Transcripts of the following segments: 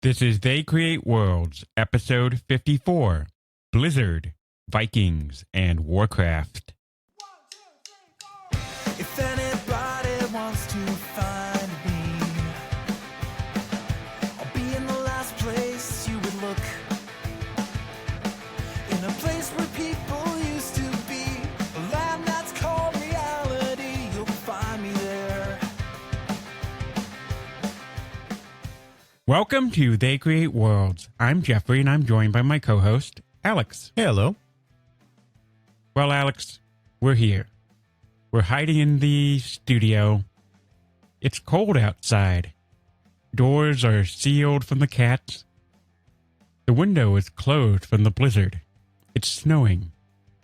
This is They Create Worlds, episode 54, Blizzard, Vikings and WarCraft. If anybody wants to find me, I'll be in the last place you would look. In a place where people used to be, a land that's called reality. You'll find me there. Welcome to They Create Worlds. I'm Jeffrey and I'm joined by my co-host, Alex. Hello. Well, Alex, we're here. We're hiding in the studio. It's cold outside. Doors are sealed from the cats. The window is closed from the blizzard. It's snowing.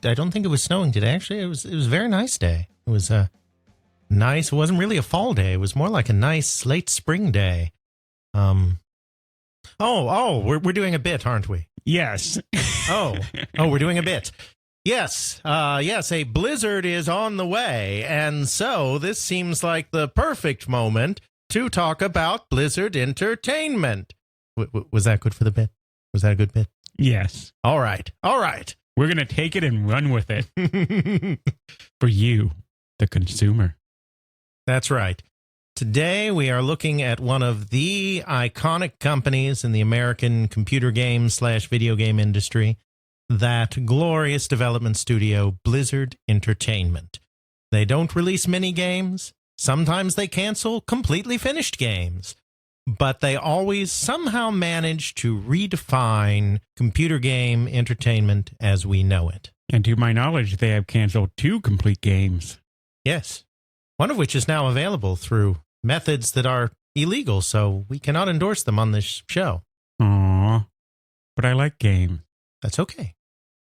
I don't think it was snowing today. Actually, it was a very nice day. It was nice. It wasn't really a fall day. It was more like a nice late spring day. We're doing a bit, aren't we? Yes. We're doing a bit. Yes, a blizzard is on the way, and so this seems like the perfect moment to talk about Blizzard Entertainment. Was that good for the bit? Was that a good bit? Yes. All right. We're going to take it and run with it. For you, the consumer. That's right. Today we are looking at one of the iconic companies in the American computer game / video game industry, that glorious development studio, Blizzard Entertainment. They don't release mini games. Sometimes they cancel completely finished games. But they always somehow manage to redefine computer game entertainment as we know it. And to my knowledge, they have canceled 2 complete games. Yes. One of which is now available through methods that are illegal, so we cannot endorse them on this show. Aww. But I like games. That's okay.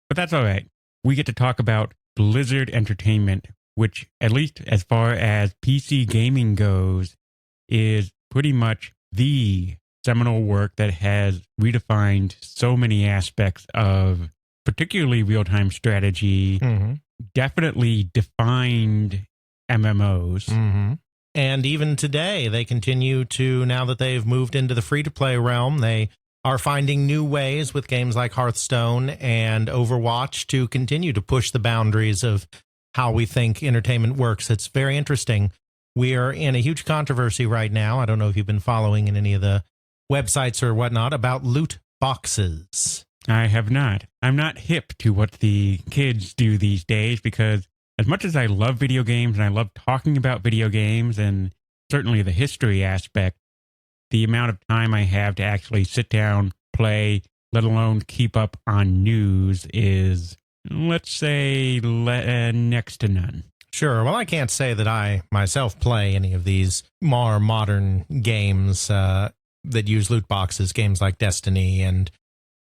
But that's all right. We get to talk about Blizzard Entertainment, which, at least as far as PC gaming goes, is pretty much the seminal work that has redefined so many aspects of particularly real-time strategy, definitely defined MMOs. And even today, they continue to, now that they've moved into the free-to-play realm, they are finding new ways with games like Hearthstone and Overwatch to continue to push the boundaries of how we think entertainment works. It's very interesting. We are in a huge controversy right now. I don't know if you've been following in any of the websites or whatnot about loot boxes. I have not. I'm not hip to what the kids do these days because as much as I love video games and I love talking about video games and certainly the history aspect, the amount of time I have to actually sit down, play, let alone keep up on news is, let's say, next to none. Sure. Well, I can't say that I myself play any of these more modern games that use loot boxes, games like Destiny, and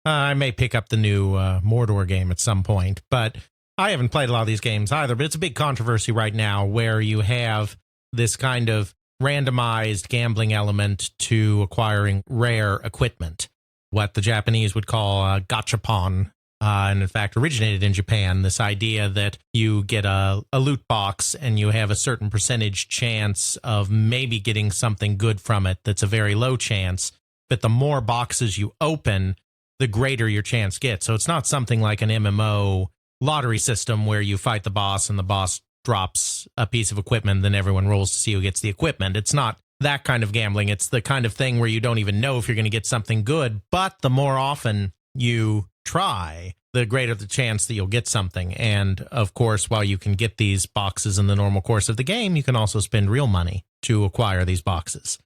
I may pick up the new Mordor game at some point, but I haven't played a lot of these games either. But it's a big controversy right now where you have this kind of randomized gambling element to acquiring rare equipment, what the Japanese would call gachapon, and in fact originated in Japan, this idea that you get a loot box and you have a certain percentage chance of maybe getting something good from it that's a very low chance, but the more boxes you open, the greater your chance gets. So it's not something like an MMO lottery system where you fight the boss and the boss drops a piece of equipment, then everyone rolls to see who gets the equipment. It's not that kind of gambling. It's the kind of thing where you don't even know if you're going to get something good, but the more often you try, the greater the chance that you'll get something. And of course, while you can get these boxes in the normal course of the game, you can also spend real money to acquire these boxes.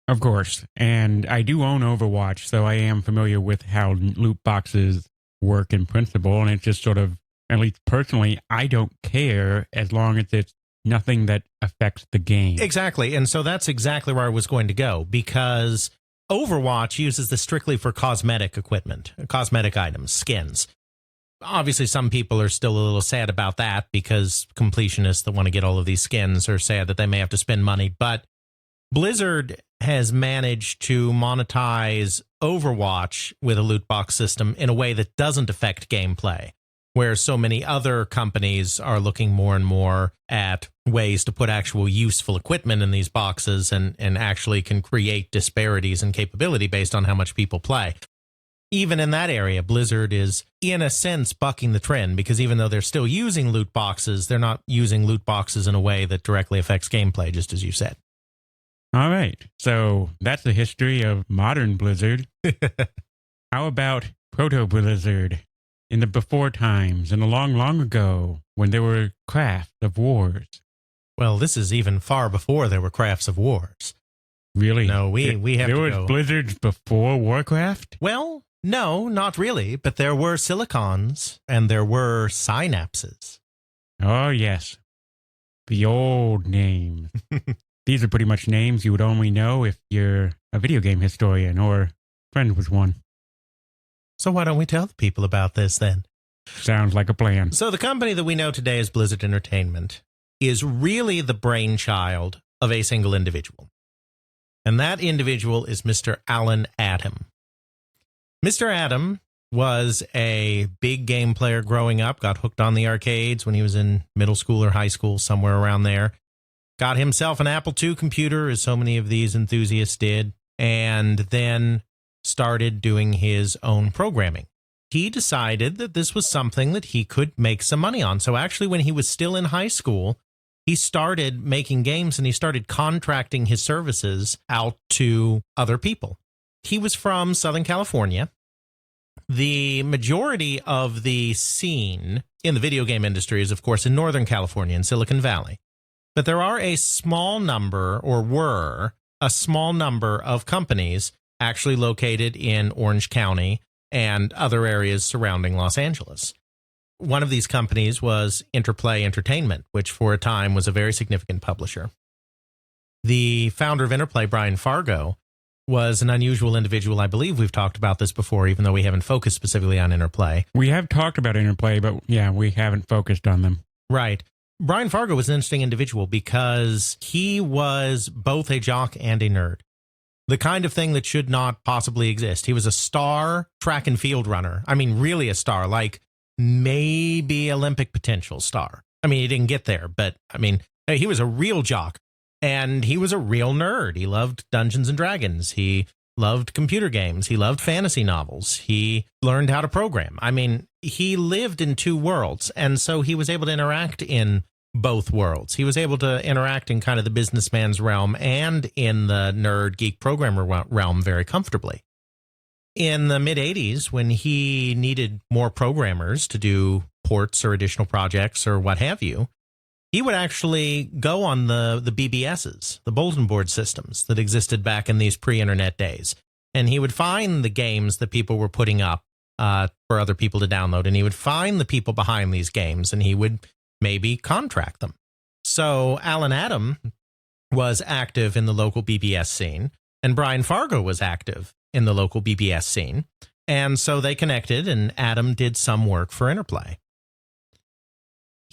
Of course. And I do own Overwatch, so I am familiar with how loot boxes work in principle. And it's just sort of, at least personally, I don't care as long as it's nothing that affects the game. Exactly. And so that's exactly where I was going to go, because Overwatch uses this strictly for cosmetic equipment, cosmetic items, skins. Obviously, some people are still a little sad about that because completionists that want to get all of these skins are sad that they may have to spend money. But Blizzard has managed to monetize Overwatch with a loot box system in a way that doesn't affect gameplay. where so many other companies are looking more and more at ways to put actual useful equipment in these boxes and actually can create disparities in capability based on how much people play. Even in that area, Blizzard is, in a sense, bucking the trend, because even though they're still using loot boxes, they're not using loot boxes in a way that directly affects gameplay, just as you said. All right. So that's the history of modern Blizzard. How about proto-Blizzard in the before times and a long, long ago when there were crafts of wars? Well, this is even far before there were crafts of wars. Really? No, we have there to was go. Blizzards before Warcraft? Well, no, not really, but there were silicons and there were synapses. Oh, yes. The old names. These are pretty much names you would only know if you're a video game historian or friend with one. So why don't we tell the people about this then? Sounds like a plan. So the company that we know today as Blizzard Entertainment is really the brainchild of a single individual. And that individual is Mr. Alan Adam. Mr. Adam was a big game player growing up, got hooked on the arcades when he was in middle school or high school, somewhere around there. Got himself an Apple II computer, as so many of these enthusiasts did, and then started doing his own programming. He decided that this was something that he could make some money on. So actually, when he was still in high school, he started making games and he started contracting his services out to other people. He was from Southern California. The majority of the scene in the video game industry is, of course, in Northern California, in Silicon Valley. But there are a small number, or were a small number of companies actually located in Orange County and other areas surrounding Los Angeles. One of these companies was Interplay Entertainment, which for a time was a very significant publisher. The founder of Interplay, Brian Fargo, was an unusual individual. I believe we've talked about this before, even though we haven't focused specifically on Interplay. We have talked about Interplay, but yeah, we haven't focused on them. Right. Brian Fargo was an interesting individual because he was both a jock and a nerd. The kind of thing that should not possibly exist. He was a star track and field runner. I mean, really a star, like maybe Olympic potential star. I mean, he didn't get there, but I mean, he was a real jock. And he was a real nerd. He loved Dungeons and Dragons. He loved computer games. He loved fantasy novels. He learned how to program. I mean, he lived in two worlds. And so he was able to interact in both worlds. He was able to interact in kind of the businessman's realm and in the nerd geek programmer realm very comfortably. In the mid-'80s, when he needed more programmers to do ports or additional projects or what have you, he would actually go on the BBSs, the bulletin board systems that existed back in these pre-internet days. And he would find the games that people were putting up for other people to download. And he would find the people behind these games and he would maybe contract them. So Alan Adam was active in the local BBS scene and Brian Fargo was active in the local BBS scene. And so they connected and Adam did some work for Interplay.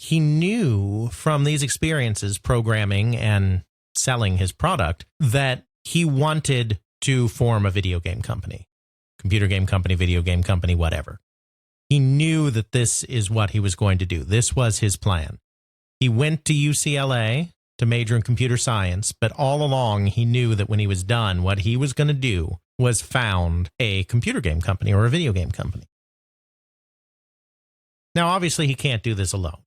He knew from these experiences, programming and selling his product, that he wanted to form a video game company, computer game company, video game company, whatever. He knew that this is what he was going to do. This was his plan. He went to UCLA to major in computer science, but all along he knew that when he was done, what he was going to do was found a computer game company or a video game company. Now, obviously, he can't do this alone.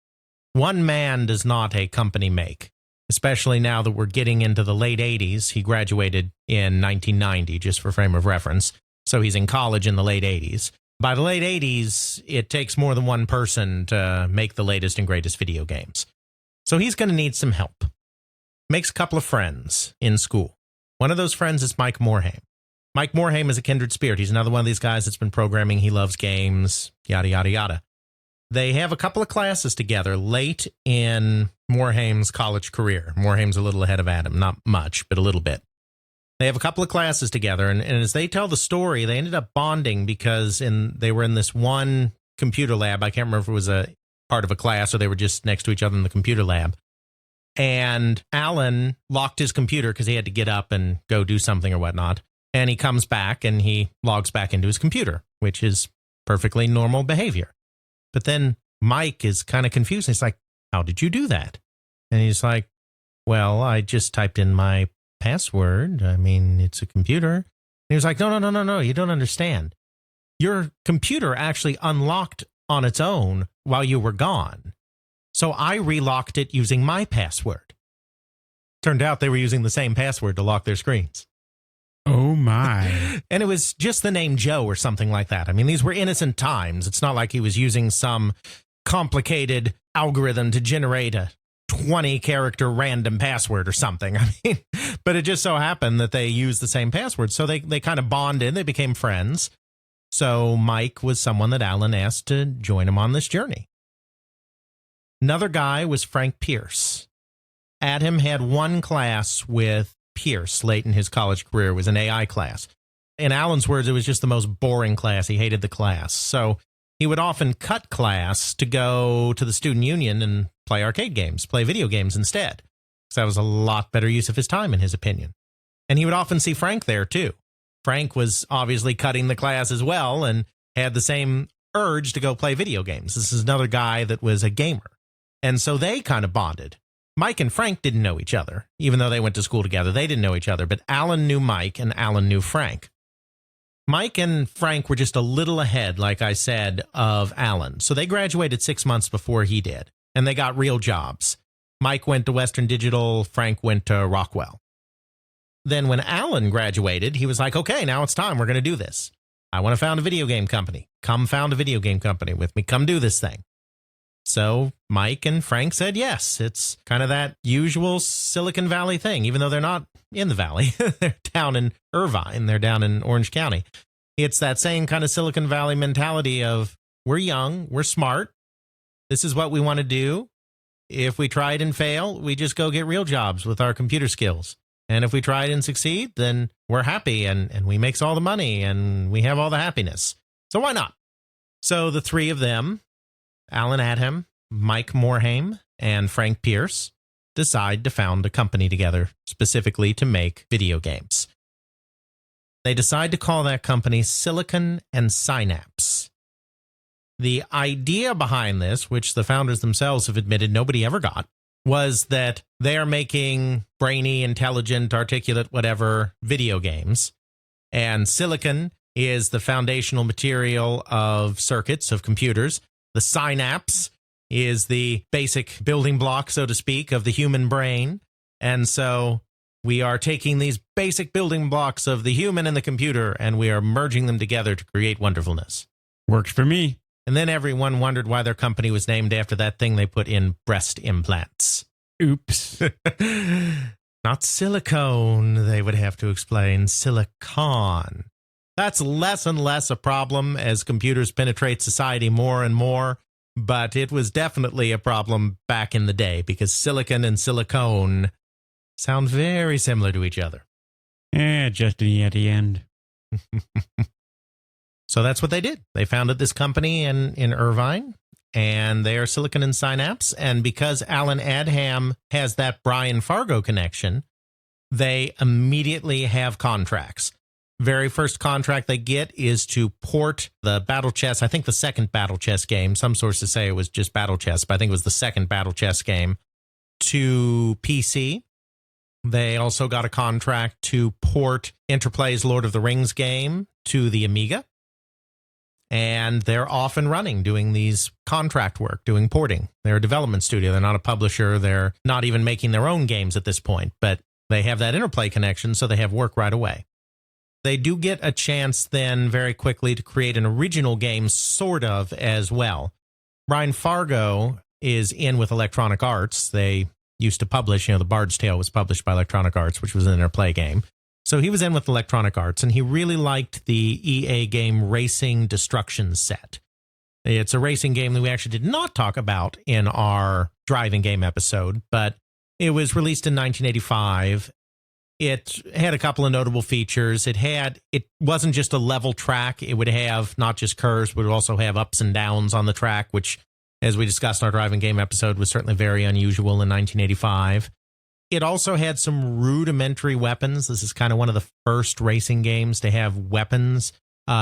One man does not a company make, especially now that we're getting into the late 80s. He graduated in 1990, just for frame of reference. So he's in college in the late 80s. By the late 80s, it takes more than one person to make the latest and greatest video games. So he's going to need some help. Makes a couple of friends in school. One of those friends is Mike Morhaime. Mike Morhaime is a kindred spirit. He's another one of these guys that's been programming. He loves games, yada, yada, yada. They have a couple of classes together late in Morhaime's college career. Morhaime's a little ahead of Adam, not much, but a little bit. They have a couple of classes together, and as they tell the story, they ended up bonding because they were in this one computer lab. I can't remember if it was a part of a class or they were just next to each other in the computer lab. And Alan locked his computer because he had to get up and go do something or whatnot. And he comes back and he logs back into his computer, which is perfectly normal behavior. But then Mike is kind of confused. He's like, how did you do that? And he's like, well, I just typed in my password. I mean, it's a computer. And he was like, no, you don't understand. Your computer actually unlocked on its own while you were gone. So I relocked it using my password. Turned out they were using the same password to lock their screens. Oh, my. And it was just the name Joe or something like that. I mean, these were innocent times. It's not like he was using some complicated algorithm to generate a 20-character random password or something. I mean, but it just so happened that they used the same password. So they kind of bonded. They became friends. So Mike was someone that Alan asked to join him on this journey. Another guy was Frank Pierce. Adam had one class with Pierce late in his college career. It was an AI class. In Alan's words, it was just the most boring class. He hated the class. So he would often cut class to go to the student union and play arcade games, play video games instead. Because that was a lot better use of his time, in his opinion. And he would often see Frank there, too. Frank was obviously cutting the class as well and had the same urge to go play video games. This is another guy that was a gamer. And so they kind of bonded. Mike and Frank didn't know each other. Even though they went to school together, they didn't know each other. But Alan knew Mike and Alan knew Frank. Mike and Frank were just a little ahead, like I said, of Alan. So they graduated 6 months before he did. And they got real jobs. Mike went to Western Digital. Frank went to Rockwell. Then when Alan graduated, he was like, okay, now it's time. We're going to do this. I want to found a video game company. Come found a video game company with me. Come do this thing. So Mike and Frank said yes. It's kind of that usual Silicon Valley thing, even though they're not in the Valley. They're down in Irvine. They're down in Orange County. It's that same kind of Silicon Valley mentality of we're young, we're smart. This is what we want to do. If we try it and fail, we just go get real jobs with our computer skills. And if we try it and succeed, then we're happy and we make all the money and we have all the happiness. So why not? So the three of them, Alan Adham, Mike Morhaime, and Frank Pierce, decide to found a company together specifically to make video games. They decide to call that company Silicon and Synapse. The idea behind this, which the founders themselves have admitted nobody ever got, was that they are making brainy, intelligent, articulate, whatever video games. And silicon is the foundational material of circuits, of computers. The synapse is the basic building block, so to speak, of the human brain. And so we are taking these basic building blocks of the human and the computer, and we are merging them together to create wonderfulness. Works for me. And then everyone wondered why their company was named after that thing they put in breast implants. Oops. Not silicone, they would have to explain. Silicon. That's less and less a problem as computers penetrate society more and more. But it was definitely a problem back in the day because silicon and silicone sound very similar to each other. Just at the end. So that's what they did. They founded this company in Irvine, and they are Silicon and Synapse. And because Alan Adham has that Brian Fargo connection, they immediately have contracts. Very first contract they get is to port the Battle Chess, I think the second Battle Chess game. Some sources say it was just Battle Chess, but I think it was the second Battle Chess game, to PC. They also got a contract to port Interplay's Lord of the Rings game to the Amiga. And they're off and running doing these contract work, doing porting. They're a development studio. They're not a publisher. They're not even making their own games at this point, but they have that Interplay connection, so they have work right away. They do get a chance then very quickly to create an original game sort of as well. Brian Fargo is in with Electronic Arts. They used to publish, The Bard's Tale was published by Electronic Arts, which was an Interplay game. So he was in with Electronic Arts, and he really liked the EA game Racing Destruction set. It's a racing game that we actually did not talk about in our driving game episode, but it was released in 1985. It had a couple of notable features. It wasn't just a level track. It would have not just curves, but it would also have ups and downs on the track, which, as we discussed in our driving game episode, was certainly very unusual in 1985. It also had some rudimentary weapons. This is kind of one of the first racing games to have weapons.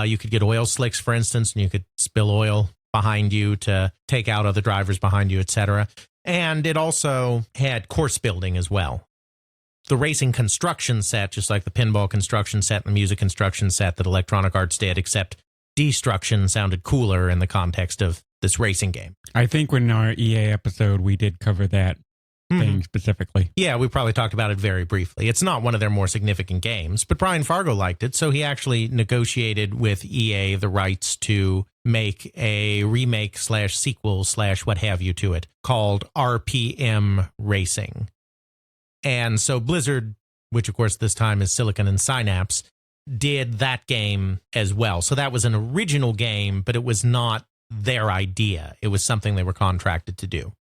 You could get oil slicks, for instance, and you could spill oil behind you to take out other drivers behind you, etc. And it also had course building as well. The racing construction set, just like the pinball construction set and the music construction set that Electronic Arts did, except destruction sounded cooler in the context of this racing game. I think in our EA episode, we did cover that thing specifically. Yeah, we probably talked about it very briefly. It's not one of their more significant games, but Brian Fargo liked it, so he actually negotiated with EA the rights to make a remake / sequel / what have you to it called RPM Racing. And so Blizzard, which of course this time is Silicon and Synapse, did that game as well. So that was an original game, but it was not their idea. It was something they were contracted to do.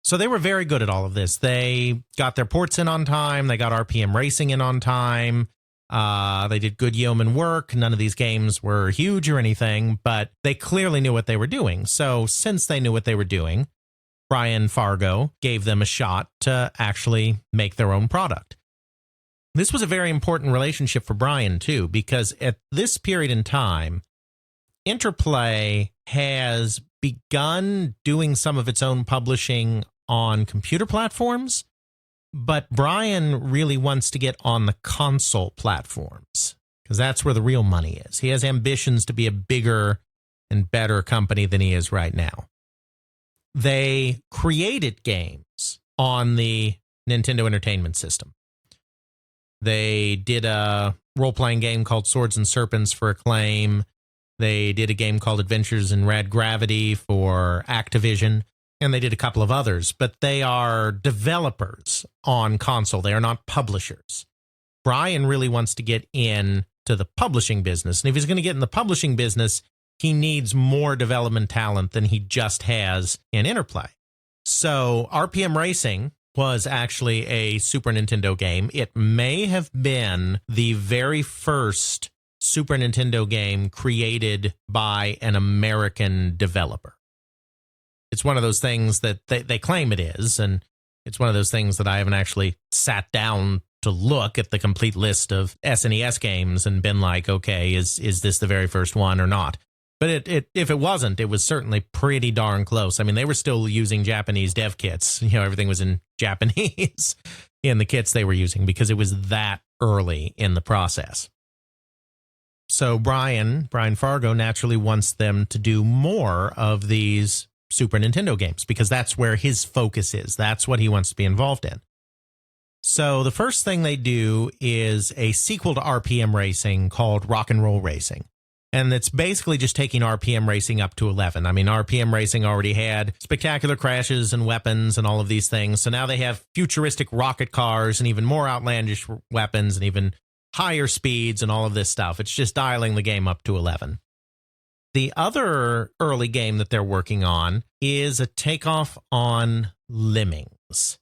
So they were very good at all of this. They got their ports in on time. They got RPM Racing in on time. They did good yeoman work. None of these games were huge or anything, but they clearly knew what they were doing. So since they knew what they were doing, Brian Fargo gave them a shot to actually make their own product. This was a very important relationship for Brian, too, because at this period in time, Interplay has begun doing some of its own publishing on computer platforms, but Brian really wants to get on the console platforms because that's where the real money is. He has ambitions to be a bigger and better company than he is right now. They created games on the Nintendo Entertainment System. They did a role-playing game called Swords and Serpents for Acclaim. They did a game called Adventures in Red Gravity for Activision, and they did a couple of others, but they are developers on console. They are not publishers. Brian really wants to get into the publishing business, and if he's going to get in the publishing business, he needs more development talent than he just has in Interplay. So RPM Racing was actually a Super Nintendo game. It may have been the very first Super Nintendo game created by an American developer. It's one of those things that they claim it is, and it's one of those things that I haven't actually sat down to look at the complete list of SNES games and been like, okay, is this the very first one or not? But if it wasn't, it was certainly pretty darn close. I mean, they were still using Japanese dev kits. You know, everything was in Japanese in the kits they were using because it was that early in the process. So Brian Fargo naturally wants them to do more of these Super Nintendo games because that's where his focus is. That's what he wants to be involved in. So the first thing they do is a sequel to RPM Racing called Rock and Roll Racing. And it's basically just taking RPM Racing up to 11. I mean, RPM Racing already had spectacular crashes and weapons and all of these things. So now they have futuristic rocket cars and even more outlandish weapons and even higher speeds and all of this stuff. It's just dialing the game up to 11. The other early game that they're working on is a takeoff on Lemmings.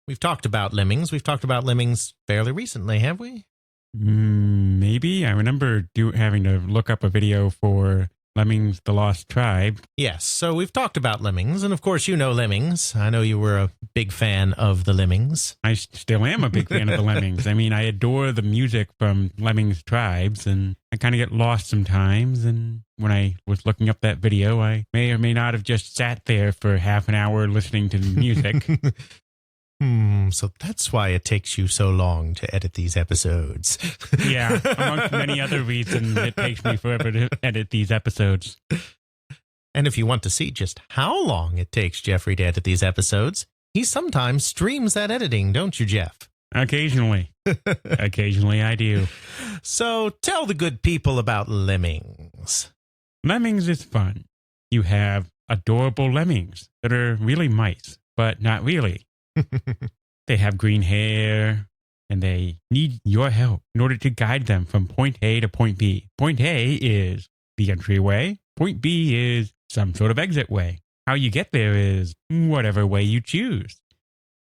We've talked about Lemmings. We've talked about Lemmings fairly recently, have we? Maybe. I remember having to look up a video for Lemmings, the Lost Tribe. Yes, so we've talked about Lemmings, and of course you know Lemmings. I know you were a big fan of the Lemmings. I still am a big fan of the Lemmings. I mean, I adore the music from Lemmings Tribes, and I kind of get lost sometimes, and when I was looking up that video, I may or may not have just sat there for half an hour listening to the music. So that's why it takes you so long to edit these episodes. Yeah, amongst many other reasons, it takes me forever to edit these episodes. And if you want to see just how long it takes Jeffrey to edit these episodes, he sometimes streams that editing, don't you, Jeff? Occasionally. Occasionally I do. So tell the good people about Lemmings. Lemmings is fun. You have adorable lemmings that are really mice, but not really. They have green hair, and they need your help in order to guide them from point A to point B. Point A is the entryway. Point B is some sort of exit way. How you get there is whatever way you choose.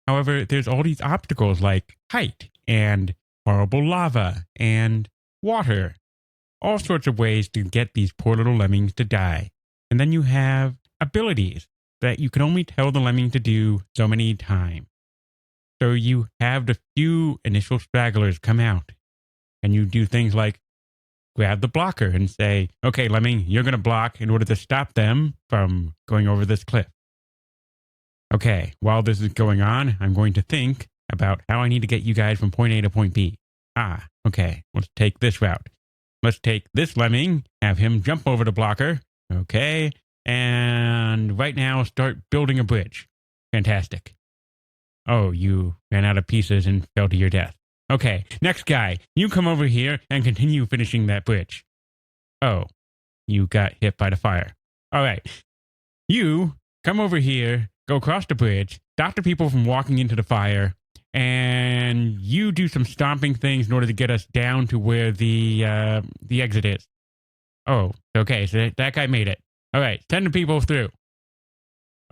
However, there's all these obstacles like height and horrible lava and water. All sorts of ways to get these poor little lemmings to die. And then you have abilities that you can only tell the lemming to do so many times. So you have the few initial stragglers come out, and you do things like grab the blocker and say, okay, Lemming, you're going to block in order to stop them from going over this cliff. Okay, while this is going on, I'm going to think about how I need to get you guys from point A to point B. Okay, let's take this route. Let's take this Lemming, have him jump over the blocker. Okay, and right now start building a bridge. Fantastic. Oh, you ran out of pieces and fell to your death. Okay, next guy, you come over here and continue finishing that bridge. Oh, you got hit by the fire. All right, you come over here, go across the bridge, stop the people from walking into the fire, and you do some stomping things in order to get us down to where the exit is. Oh, okay, so that guy made it. All right, send the people through.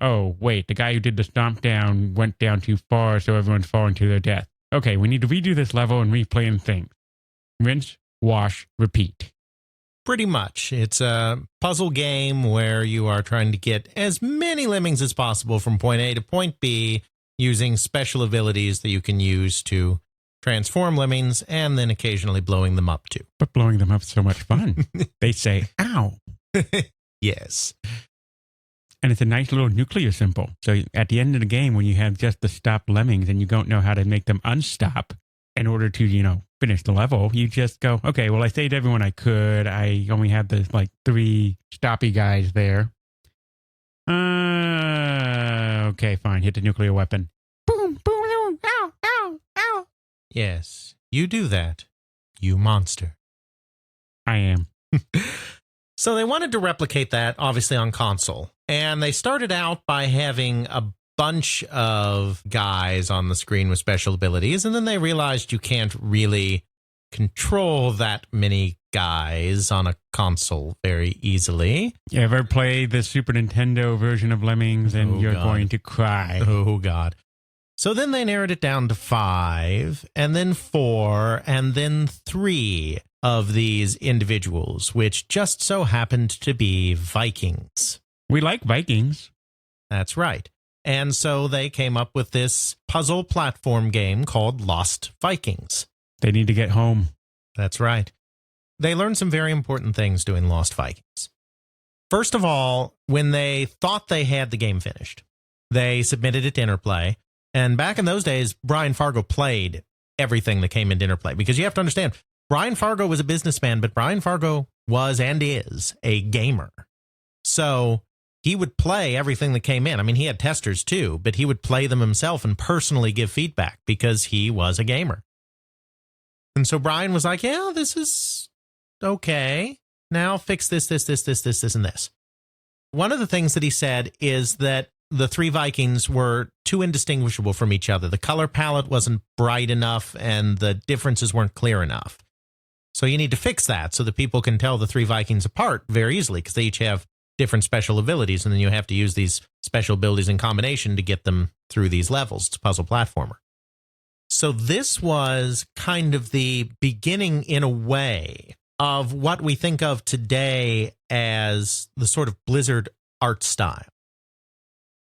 Oh, wait, the guy who did the stomp down went down too far, so everyone's falling to their death. Okay, we need to redo this level and replay things. Rinse, wash, repeat. Pretty much. It's a puzzle game where you are trying to get as many lemmings as possible from point A to point B using special abilities that you can use to transform lemmings and then occasionally blowing them up too. But blowing them up is so much fun. They say, ow. Yes. And it's a nice little nuclear symbol. So at the end of the game, when you have just the stop lemmings and you don't know how to make them unstop in order to, finish the level, you just go, okay, well, I saved everyone I could. I only had the 3 stoppy guys there. Okay, fine. Hit the nuclear weapon. Boom, boom, boom. Ow, ow, ow. Yes, you do that, you monster. I am. So they wanted to replicate that, obviously, on console. And they started out by having a bunch of guys on the screen with special abilities, and then they realized you can't really control that many guys on a console very easily. You ever play the Super Nintendo version of Lemmings and you're going to cry? Oh, God. So then they narrowed it down to 5, and then 4, and then 3 of these individuals, which just so happened to be Vikings. We like Vikings. That's right. And so they came up with this puzzle platform game called Lost Vikings. They need to get home. That's right. They learned some very important things doing Lost Vikings. First of all, when they thought they had the game finished, they submitted it to Interplay. And back in those days, Brian Fargo played everything that came into Interplay. Because you have to understand, Brian Fargo was a businessman, but Brian Fargo was and is a gamer. So he would play everything that came in. I mean, he had testers too, but he would play them himself and personally give feedback because he was a gamer. And so Brian was like, yeah, this is okay. Now fix this, and this. One of the things that he said is that the 3 Vikings were too indistinguishable from each other. The color palette wasn't bright enough and the differences weren't clear enough. So you need to fix that so that people can tell the 3 Vikings apart very easily because they each have different special abilities, and then you have to use these special abilities in combination to get them through these levels. It's a puzzle platformer. So this was kind of the beginning, in a way, of what we think of today as the sort of Blizzard art style.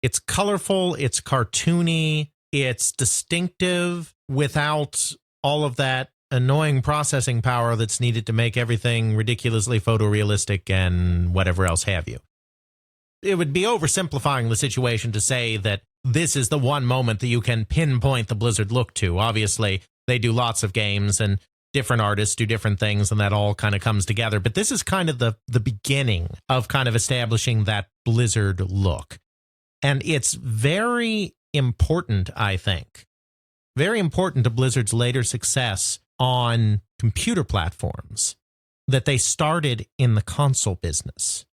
It's colorful, it's cartoony, it's distinctive without all of that annoying processing power that's needed to make everything ridiculously photorealistic and whatever else have you. It would be oversimplifying the situation to say that this is the one moment that you can pinpoint the Blizzard look to. Obviously, they do lots of games and different artists do different things and that all kind of comes together. But this is kind of the beginning of kind of establishing that Blizzard look. And it's very important, I think, very important to Blizzard's later success on computer platforms that they started in the console business,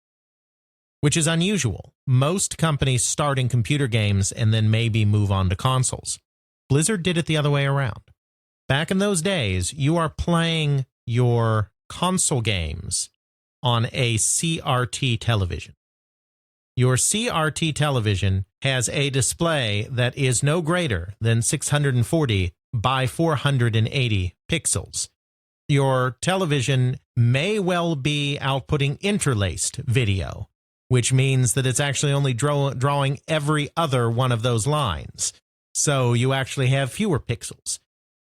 which is unusual. Most companies start in computer games and then maybe move on to consoles. Blizzard did it the other way around. Back in those days, you are playing your console games on a CRT television. Your CRT television has a display that is no greater than 640 by 480 pixels. Your television may well be outputting interlaced video, which means that it's actually only drawing every other one of those lines. So you actually have fewer pixels.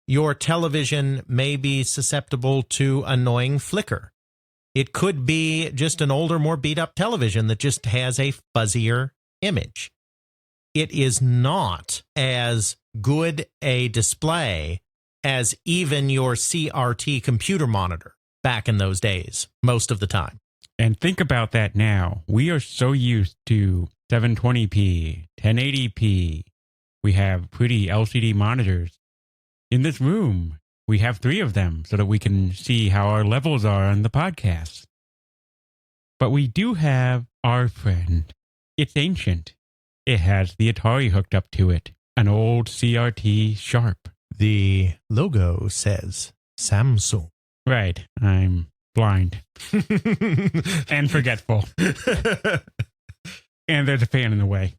Your television may be susceptible to annoying flicker. It could be just an older, more beat up television that just has a fuzzier image. It is not as good a display as even your CRT computer monitor back in those days, most of the time. And think about that now. We are so used to 720p, 1080p. We have pretty LCD monitors. In this room, we have 3 of them so that we can see how our levels are on the podcast. But we do have our friend. It's ancient. It has the Atari hooked up to it. An old CRT Sharp. The logo says Samsung. Right. I'm blind. And forgetful. And there's a fan in the way.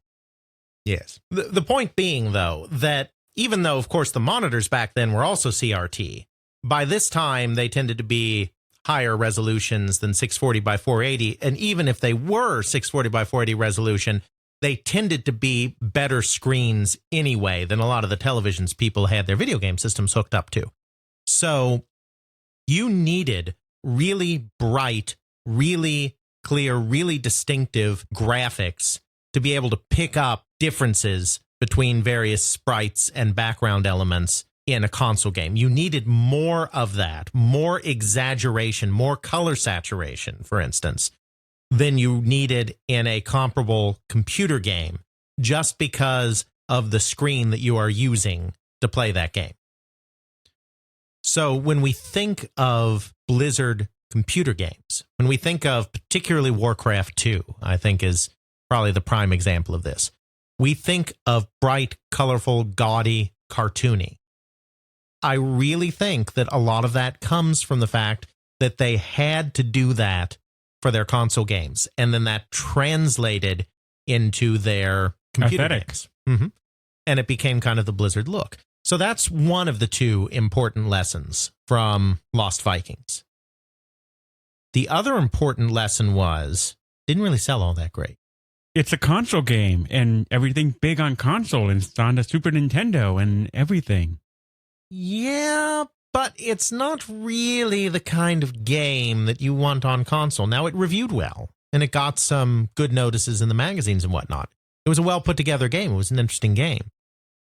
Yes. The point being, though, that even though, of course, the monitors back then were also CRT, by this time they tended to be higher resolutions than 640 by 480. And even if they were 640 by 480 resolution, they tended to be better screens anyway than a lot of the televisions people had their video game systems hooked up to. So you needed really bright, really clear, really distinctive graphics to be able to pick up differences between various sprites and background elements in a console game. You needed more of that, more exaggeration, more color saturation, for instance, than you needed in a comparable computer game, just because of the screen that you are using to play that game. So when we think of Blizzard computer games, when we think of particularly Warcraft II, I think is probably the prime example of this. We think of bright, colorful, gaudy, cartoony. I really think that a lot of that comes from the fact that they had to do that for their console games, and then that translated into their computer Aesthetic. games. Mm-hmm. And it became kind of the Blizzard look. So that's one of the 2 important lessons from Lost Vikings. The other important lesson was, didn't really sell all that great. It's a console game, and everything big on console, and it's on the Super Nintendo and everything. Yeah, but it's not really the kind of game that you want on console. Now, it reviewed well, and it got some good notices in the magazines and whatnot. It was a well put together game. It was an interesting game.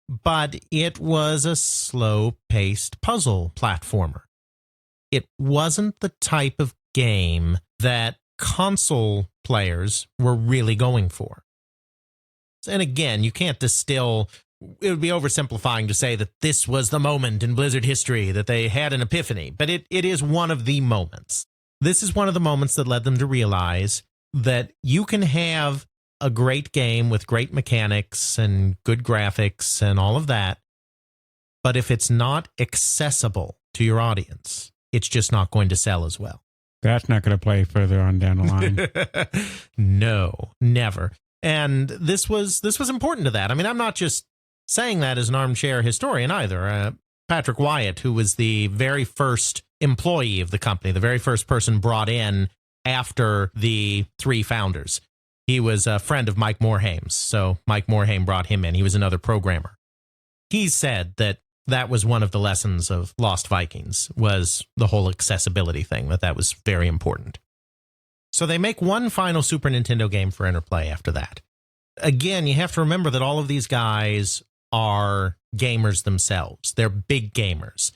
But it was a slow-paced puzzle platformer. It wasn't the type of game that console players were really going for. And again, you can't distill, it would be oversimplifying to say that this was the moment in Blizzard history that they had an epiphany, but it is one of the moments. This is one of the moments that led them to realize that you can have a great game with great mechanics and good graphics and all of that, but if it's not accessible to your audience, it's just not going to sell as well. That's not going to play further on down the line. No, never. And this was important to that. I mean, I'm not just saying that as an armchair historian either. Patrick Wyatt, who was the very first employee of the company, the very first person brought in after the 3 founders. He was a friend of Mike Morhaim's, so Mike Morhaim brought him in. He was another programmer. He said that that was one of the lessons of Lost Vikings, was the whole accessibility thing, that was very important. So they make one final Super Nintendo game for Interplay after that. Again, you have to remember that all of these guys are gamers themselves. They're big gamers,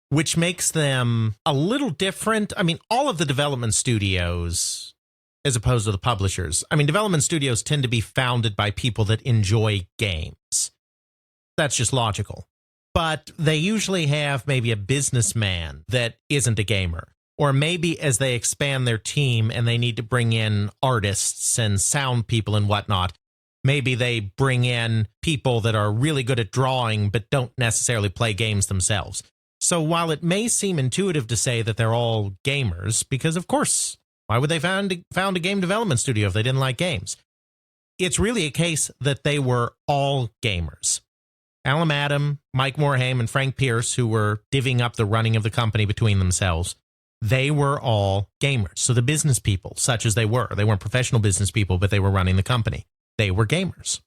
which makes them a little different. I mean, all of the development studios, as opposed to the publishers, I mean, development studios tend to be founded by people that enjoy games. That's just logical. But they usually have maybe a businessman that isn't a gamer. Or maybe as they expand their team and they need to bring in artists and sound people and whatnot, maybe they bring in people that are really good at drawing but don't necessarily play games themselves. So while it may seem intuitive to say that they're all gamers, because of course, why would they found a game development studio if they didn't like games? It's really a case that they were all gamers. Alan Adam, Mike Morhaim, and Frank Pierce, who were divvying up the running of the company between themselves, they were all gamers. So the business people, such as they weren't professional business people, but they were running the company. They were gamers.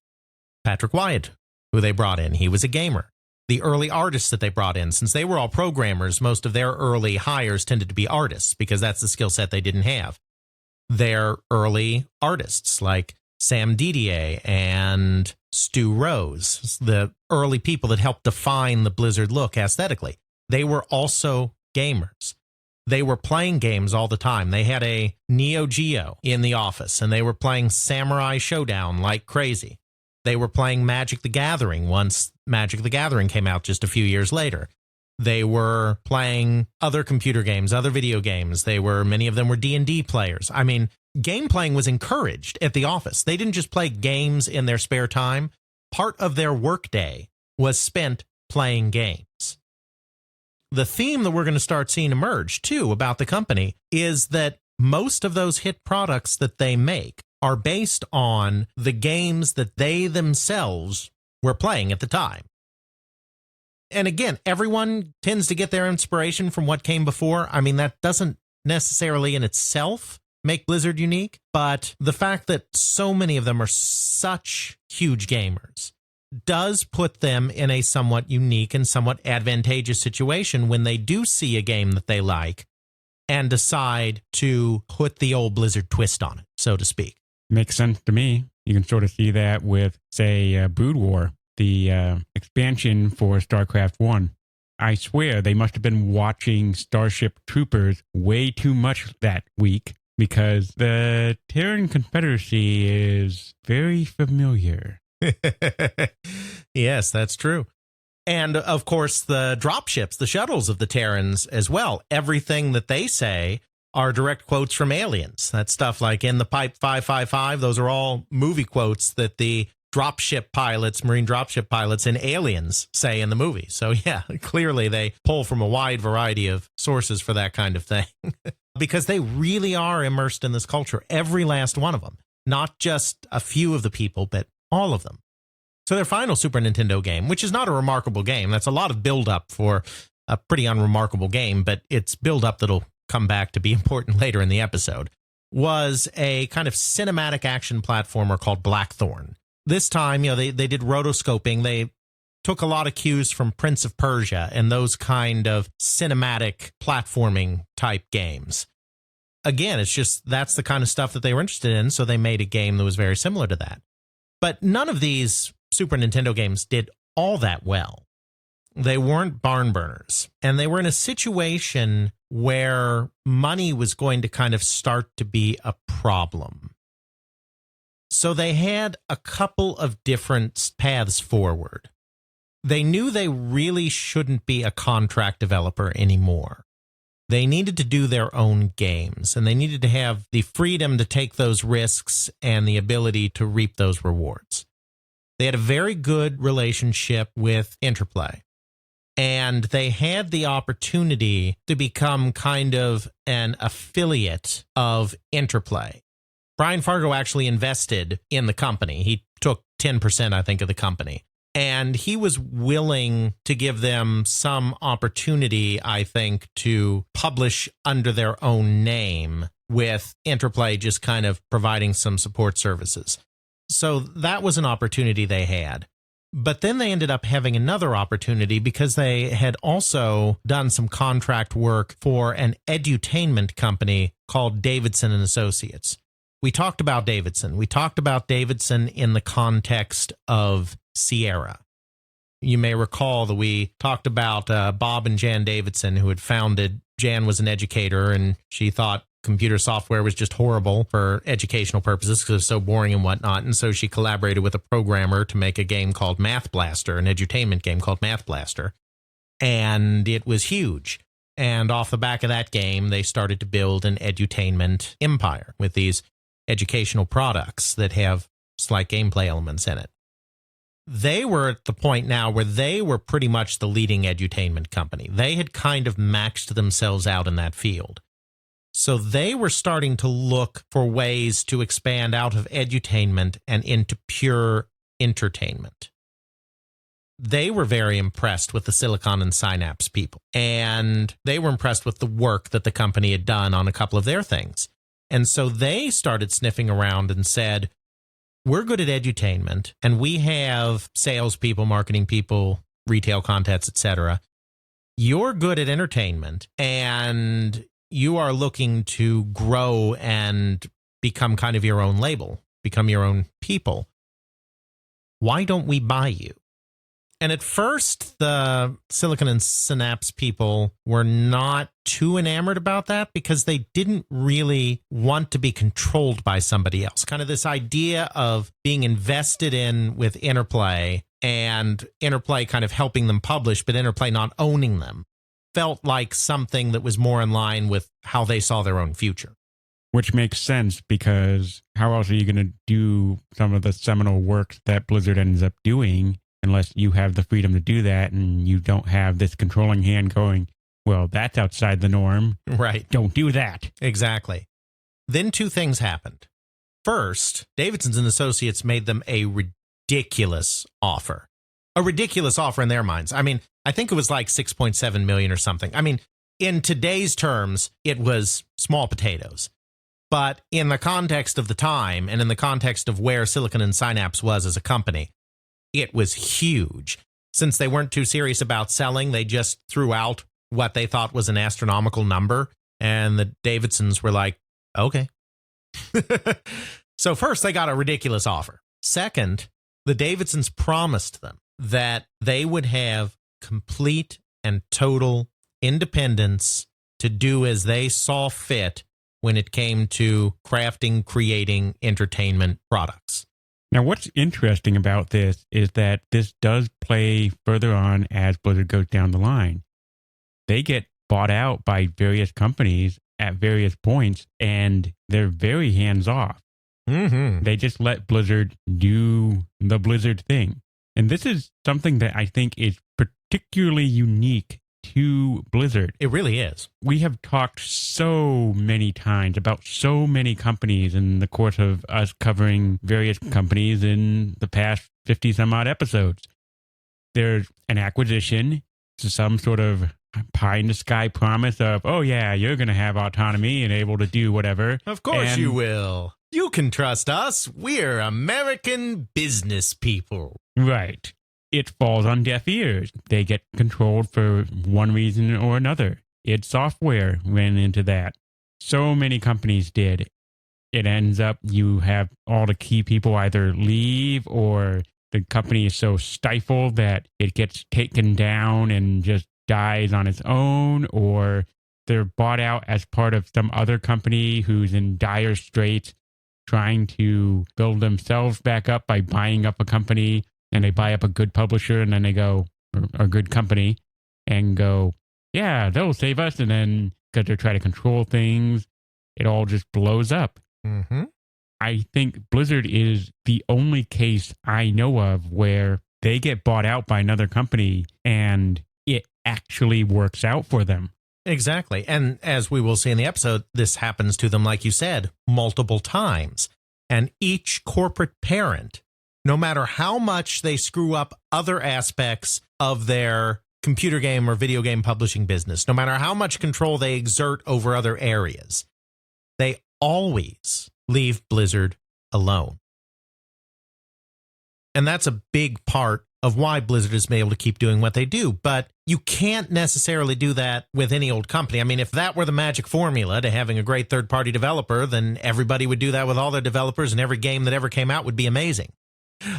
Patrick Wyatt, who they brought in, he was a gamer. the early artists that they brought in. Since they were all programmers, most of their early hires tended to be artists because that's the skill set they didn't have. They're early artists like Sam Didier and Stu Rose, the early people that helped define the Blizzard look aesthetically. They were also gamers. They were playing games all the time. They had a Neo Geo in the office, and they were playing Samurai Showdown like crazy. They were playing Magic the Gathering once Magic the Gathering came out just a few years later. They were playing other computer games, other video games. Many of them were D&D players. I mean, game playing was encouraged at the office. They didn't just play games in their spare time. Part of their workday was spent playing games. The theme that we're going to start seeing emerge, too, about the company is that most of those hit products that they make are based on the games that they themselves were playing at the time. And again, everyone tends to get their inspiration from what came before. I mean, that doesn't necessarily in itself make Blizzard unique, but the fact that so many of them are such huge gamers does put them in a somewhat unique and somewhat advantageous situation when they do see a game that they like and decide to put the old Blizzard twist on it, so to speak. Makes sense to me. You can sort of see that with, say, Brood War, the expansion for StarCraft 1. I swear they must have been watching Starship Troopers way too much that week because the Terran Confederacy is very familiar. Yes, that's true. And of course, the dropships, the shuttles of the Terrans as well. Everything that they say are direct quotes from Aliens. That's stuff like in the pipe 555. Those are all movie quotes that the dropship pilots, marine dropship pilots in Aliens say in the movie. So yeah, clearly they pull from a wide variety of sources for that kind of thing because they really are immersed in this culture. Every last one of them, not just a few of the people, but all of them. So their final Super Nintendo game, which is not a remarkable game, that's a lot of build-up for a pretty unremarkable game, but it's build-up that'll come back to be important later in the episode, was a kind of cinematic action platformer called Blackthorn. This time, they did rotoscoping. They took a lot of cues from Prince of Persia and those kind of cinematic platforming type games. Again, it's just that's the kind of stuff that they were interested in, so they made a game that was very similar to that. But none of these Super Nintendo games did all that well. They weren't barn burners, and they were in a situation where money was going to kind of start to be a problem. So they had a couple of different paths forward. They knew they really shouldn't be a contract developer anymore. They needed to do their own games, and they needed to have the freedom to take those risks and the ability to reap those rewards. They had a very good relationship with Interplay, and they had the opportunity to become kind of an affiliate of Interplay. Brian Fargo actually invested in the company. He took 10%, I think, of the company. And he was willing to give them some opportunity, I think, to publish under their own name, with Interplay just kind of providing some support services. So that was an opportunity they had. But then they ended up having another opportunity because they had also done some contract work for an edutainment company called Davidson and Associates. We talked about Davidson. We talked about Davidson in the context of Sierra. You may recall that we talked about Bob and Jan Davidson, who had founded. Jan was an educator, and she thought computer software was just horrible for educational purposes because it was so boring and whatnot. And so she collaborated with a programmer to make a game called Math Blaster, an edutainment game called Math Blaster. And it was huge. And off the back of that game, they started to build an edutainment empire with these educational products that have slight gameplay elements in it. They were at the point now where they were pretty much the leading edutainment company. They had kind of maxed themselves out in that field. So they were starting to look for ways to expand out of edutainment and into pure entertainment. They were very impressed with the Silicon and Synapse people, and they were impressed with the work that the company had done on a couple of their things. And so they started sniffing around and said, we're good at edutainment, and we have salespeople, marketing people, retail contests, etc. You're good at entertainment, and you are looking to grow and become kind of your own label, become your own people. Why don't we buy you? And at first, the Silicon and Synapse people were not too enamored about that because they didn't really want to be controlled by somebody else. Kind of this idea of being invested in with Interplay and Interplay kind of helping them publish, but Interplay not owning them, felt like something that was more in line with how they saw their own future. Which makes sense, because how else are you going to do some of the seminal work that Blizzard ends up doing unless you have the freedom to do that and you don't have this controlling hand going, well, that's outside the norm. Right. Don't do that. Exactly. Then two things happened. First, Davidson and Associates made them a ridiculous offer. A ridiculous offer in their minds. I mean, I think it was like $6.7 million or something. I mean, in today's terms, it was small potatoes. But in the context of the time and in the context of where Silicon and Synapse was as a company, it was huge. Since they weren't too serious about selling, they just threw out what they thought was an astronomical number. And the Davidsons were like, okay. So first, they got a ridiculous offer. Second, the Davidsons promised them that they would have complete and total independence to do as they saw fit when it came to crafting, creating entertainment products. Now, what's interesting about this is that this does play further on as Blizzard goes down the line. They get bought out by various companies at various points, and they're very hands-off. Mm-hmm. They just let Blizzard do the Blizzard thing. And this is something that I think is particularly unique to Blizzard. It really is. We have talked so many times about so many companies in the course of us covering various companies in the past 50 some odd episodes. There's an acquisition, some sort of pie in the sky promise of, oh yeah, you're going to have autonomy and able to do whatever. Of course And you will. You can trust us. We're American business people. Right. It falls on deaf ears. They get controlled for one reason or another. Id Software went into that. So many companies did. It ends up you have all the key people either leave, or the company is so stifled that it gets taken down and just dies on its own, or they're bought out as part of some other company who's in dire straits trying to build themselves back up by buying up a company. And they buy up a good publisher, and then they go, or a good company, and go, yeah, they'll save us. And then, because they're trying to control things, it all just blows up. Mm-hmm. I think Blizzard is the only case I know of where they get bought out by another company, and it actually works out for them. Exactly. And as we will see in the episode, this happens to them, like you said, multiple times. And each corporate parent, no matter how much they screw up other aspects of their computer game or video game publishing business, no matter how much control they exert over other areas, they always leave Blizzard alone. And that's a big part of why Blizzard has been able to keep doing what they do. But you can't necessarily do that with any old company. I mean, if that were the magic formula to having a great third-party developer, then everybody would do that with all their developers, and every game that ever came out would be amazing.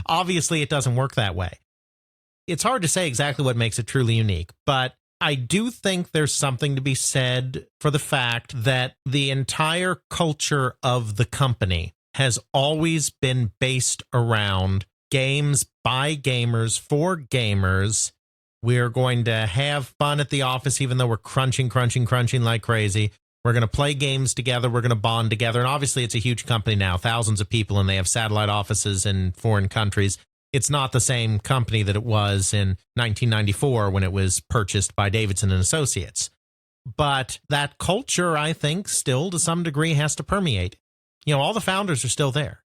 Obviously, it doesn't work that way. It's hard to say exactly what makes it truly unique, but I do think there's something to be said for the fact that the entire culture of the company has always been based around games by gamers for gamers. We're going to have fun at the office, even though we're crunching like crazy. We're going to play games together. We're going to bond together. And obviously, it's a huge company now, thousands of people, and they have satellite offices in foreign countries. It's not the same company that it was in 1994 when it was purchased by Davidson and Associates. But that culture, I think, still to some degree has to permeate. You know, all the founders are still there.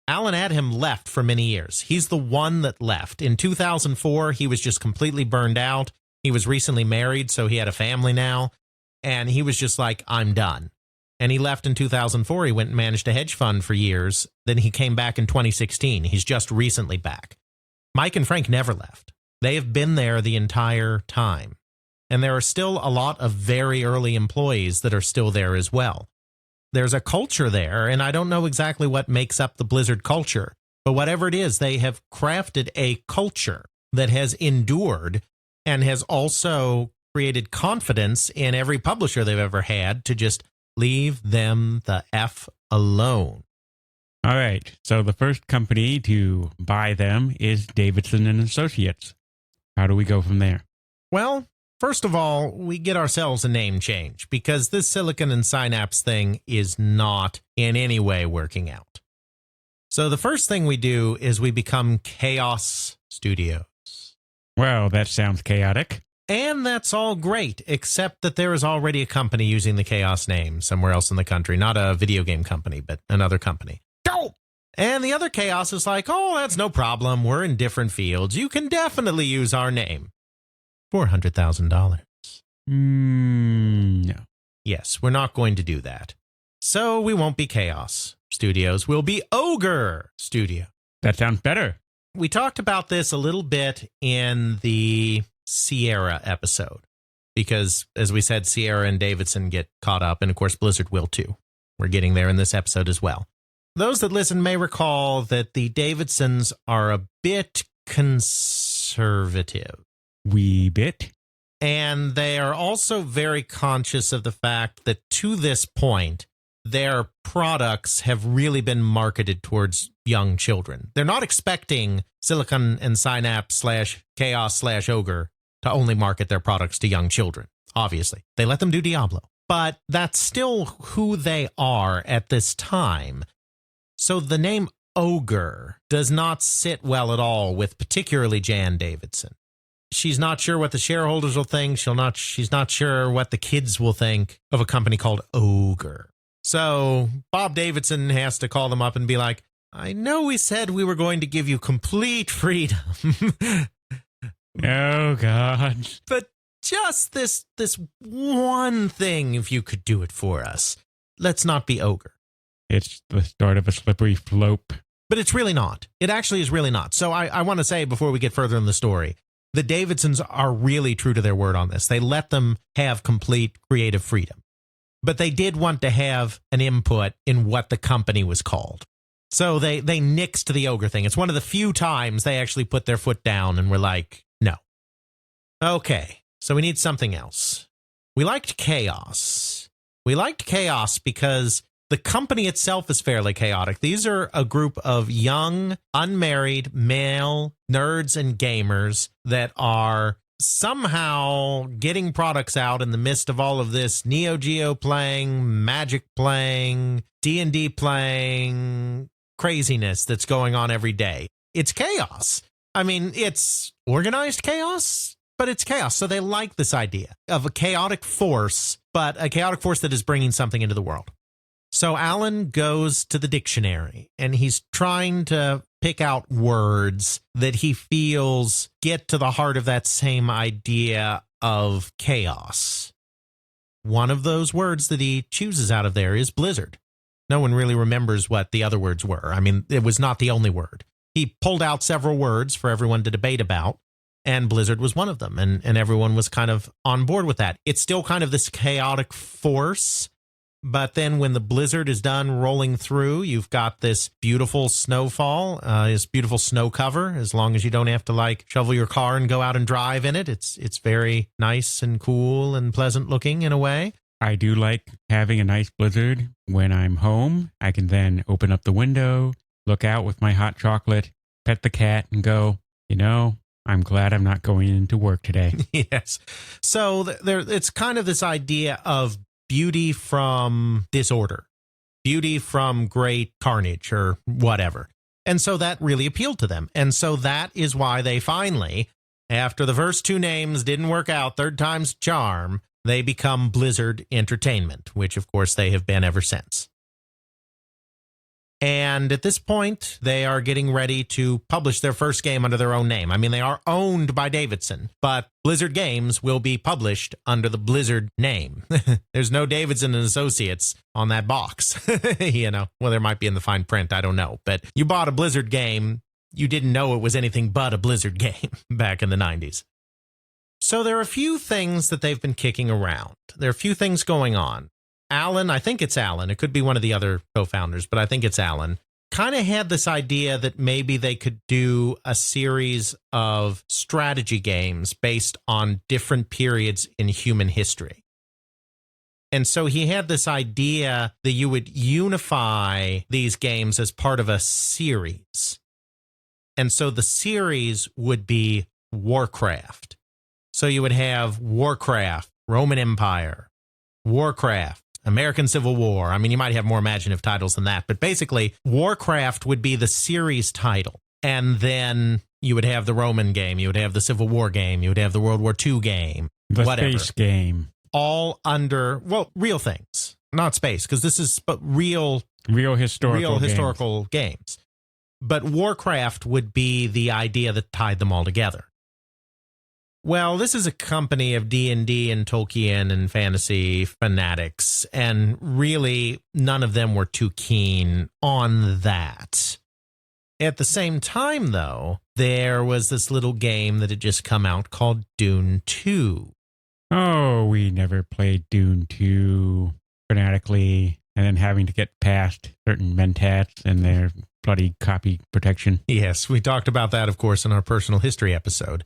Alan Adham left for many years. He's the one that left. In 2004, he was just completely burned out. He was recently married, so he had a family now. And he was just like, I'm done. And he left in 2004. He went and managed a hedge fund for years. Then he came back in 2016. He's just recently back. Mike and Frank never left. They have been there the entire time. And there are still a lot of very early employees that are still there as well. There's a culture there, and I don't know exactly what makes up the Blizzard culture, but whatever it is, they have crafted a culture that has endured and has also created confidence in every publisher they've ever had to just leave them the F alone. All right. So the first company to buy them is Davidson and Associates. How do we go from there? Well, first of all, we get ourselves a name change because this Silicon and Synapse thing is not in any way working out. So the first thing we do is we become Chaos Studios. Well, that sounds chaotic. And that's all great, except that there is already a company using the Chaos name somewhere else in the country. Not a video game company, but another company. Go! And the other Chaos is like, oh, that's no problem. We're in different fields. You can definitely use our name. $400,000. No. Yes, we're not going to do that. So we won't be Chaos Studios. We'll be Ogre Studio. That sounds better. We talked about this a little bit in the Sierra episode because, as we said, Sierra and Davidson get caught up, and of course Blizzard will too. We're getting there in this episode as well. Those that listen may recall that the Davidsons are a bit conservative. Wee bit. And they are also very conscious of the fact that to this point, their products have really been marketed towards young children. They're not expecting Silicon and Synapse / Chaos / Ogre to only market their products to young children. Obviously, they let them do Diablo, but that's still who they are at this time. So the name Ogre does not sit well at all with particularly Jan Davidson. She's not sure what the shareholders will think. She's not sure what the kids will think of a company called Ogre. So Bob Davidson has to call them up and be like, I know we said we were going to give you complete freedom. Oh, God. But just this one thing, if you could do it for us. Let's not be Ogre. It's the start of a slippery slope. But it's really not. It actually is really not. So I want to say before we get further in the story, the Davidsons are really true to their word on this. They let them have complete creative freedom. But they did want to have an input in what the company was called. So they nixed the Ogre thing. It's one of the few times they actually put their foot down and were like, no. Okay, so we need something else. We liked Chaos. We liked Chaos because the company itself is fairly chaotic. These are a group of young, unmarried, male nerds and gamers that are somehow getting products out in the midst of all of this Neo Geo playing, Magic playing, D&D playing craziness that's going on every day. It's chaos. I mean, it's organized chaos, but it's chaos. So they like this idea of a chaotic force, but a chaotic force that is bringing something into the world. So Alan goes to the dictionary and he's trying to pick out words that he feels get to the heart of that same idea of chaos. One of those words that he chooses out of there is Blizzard. No one really remembers what the other words were. I mean, it was not the only word. He pulled out several words for everyone to debate about, and Blizzard was one of them, and everyone was kind of on board with that. It's still kind of this chaotic force. But then when the blizzard is done rolling through, you've got this beautiful snowfall, this beautiful snow cover. As long as you don't have to like shovel your car and go out and drive in it, it's very nice and cool and pleasant looking in a way. I do like having a nice blizzard when I'm home. I can then open up the window, look out with my hot chocolate, pet the cat, and go, I'm glad I'm not going into work today. Yes. So it's kind of this idea of beauty from disorder, beauty from great carnage or whatever. And so that really appealed to them. And so that is why they finally, after the first two names didn't work out, third time's charm, they become Blizzard Entertainment, which of course they have been ever since. And at this point, they are getting ready to publish their first game under their own name. I mean, they are owned by Davidson, but Blizzard games will be published under the Blizzard name. There's no Davidson and Associates on that box. Well, there might be in the fine print. I don't know. But you bought a Blizzard game, you didn't know it was anything but a Blizzard game back in the 90s. So there are a few things that they've been kicking around. There are a few things going on. Alan, I think it's Alan. It could be one of the other co-founders, but I think it's Alan. Kind of had this idea that maybe they could do a series of strategy games based on different periods in human history. And so he had this idea that you would unify these games as part of a series. And so the series would be Warcraft. So you would have Warcraft, Roman Empire, Warcraft, American Civil War. I mean, you might have more imaginative titles than that, but basically Warcraft would be the series title. And then you would have the Roman game, you would have the Civil War game, you would have the World War II game, the whatever. space game. All under, well, real things, not space, because this is real historical games. But Warcraft would be the idea that tied them all together. Well, this is a company of D&D and Tolkien and fantasy fanatics, and really none of them were too keen on that. At the same time, though, there was this little game that had just come out called Dune 2. Oh, we never played Dune 2 fanatically, and then having to get past certain mentats and their bloody copy protection. Yes, we talked about that, of course, in our personal history episode.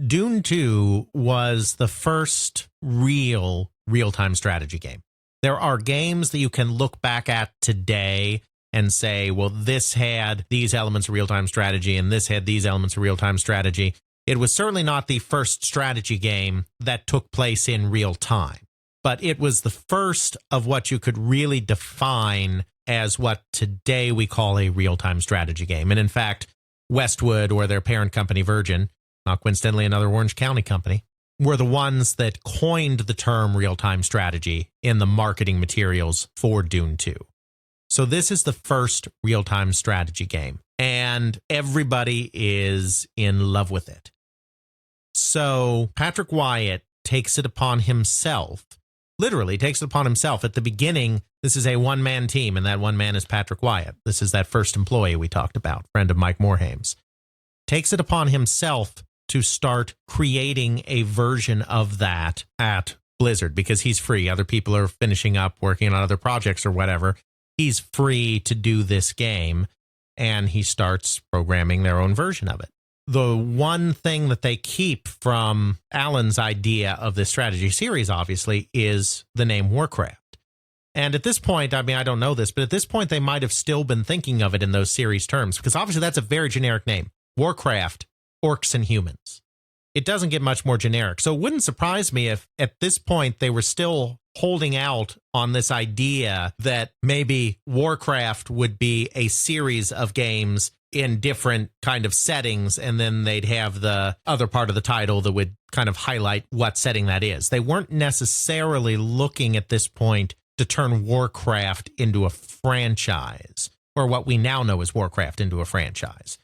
Dune 2 was the first real-time strategy game. There are games that you can look back at today and say, well, this had these elements of real-time strategy and this had these elements of real-time strategy. It was certainly not the first strategy game that took place in real time, but it was the first of what you could really define as what today we call a real-time strategy game. And in fact, Westwood, or their parent company Virgin, not coincidentally another Orange County company, were the ones that coined the term real-time strategy in the marketing materials for Dune 2. So this is the first real-time strategy game, and everybody is in love with it. So Patrick Wyatt takes it upon himself, literally takes it upon himself. At the beginning, this is a one-man team, and that one man is Patrick Wyatt. This is that first employee we talked about, friend of Mike Morhaim's. Takes it upon himself to start creating a version of that at Blizzard because he's free. Other people are finishing up, working on other projects or whatever. He's free to do this game, and he starts programming their own version of it. The one thing that they keep from Alan's idea of this strategy series, obviously, is the name Warcraft. And at this point, I mean, I don't know this, but at this point, they might have still been thinking of it in those series terms, because obviously that's a very generic name. Warcraft, Orcs and Humans. It doesn't get much more generic. So it wouldn't surprise me if at this point they were still holding out on this idea that maybe Warcraft would be a series of games in different kind of settings, and then they'd have the other part of the title that would kind of highlight what setting that is. They weren't necessarily looking at this point to turn Warcraft into a franchise, or what we now know as Warcraft into a franchise.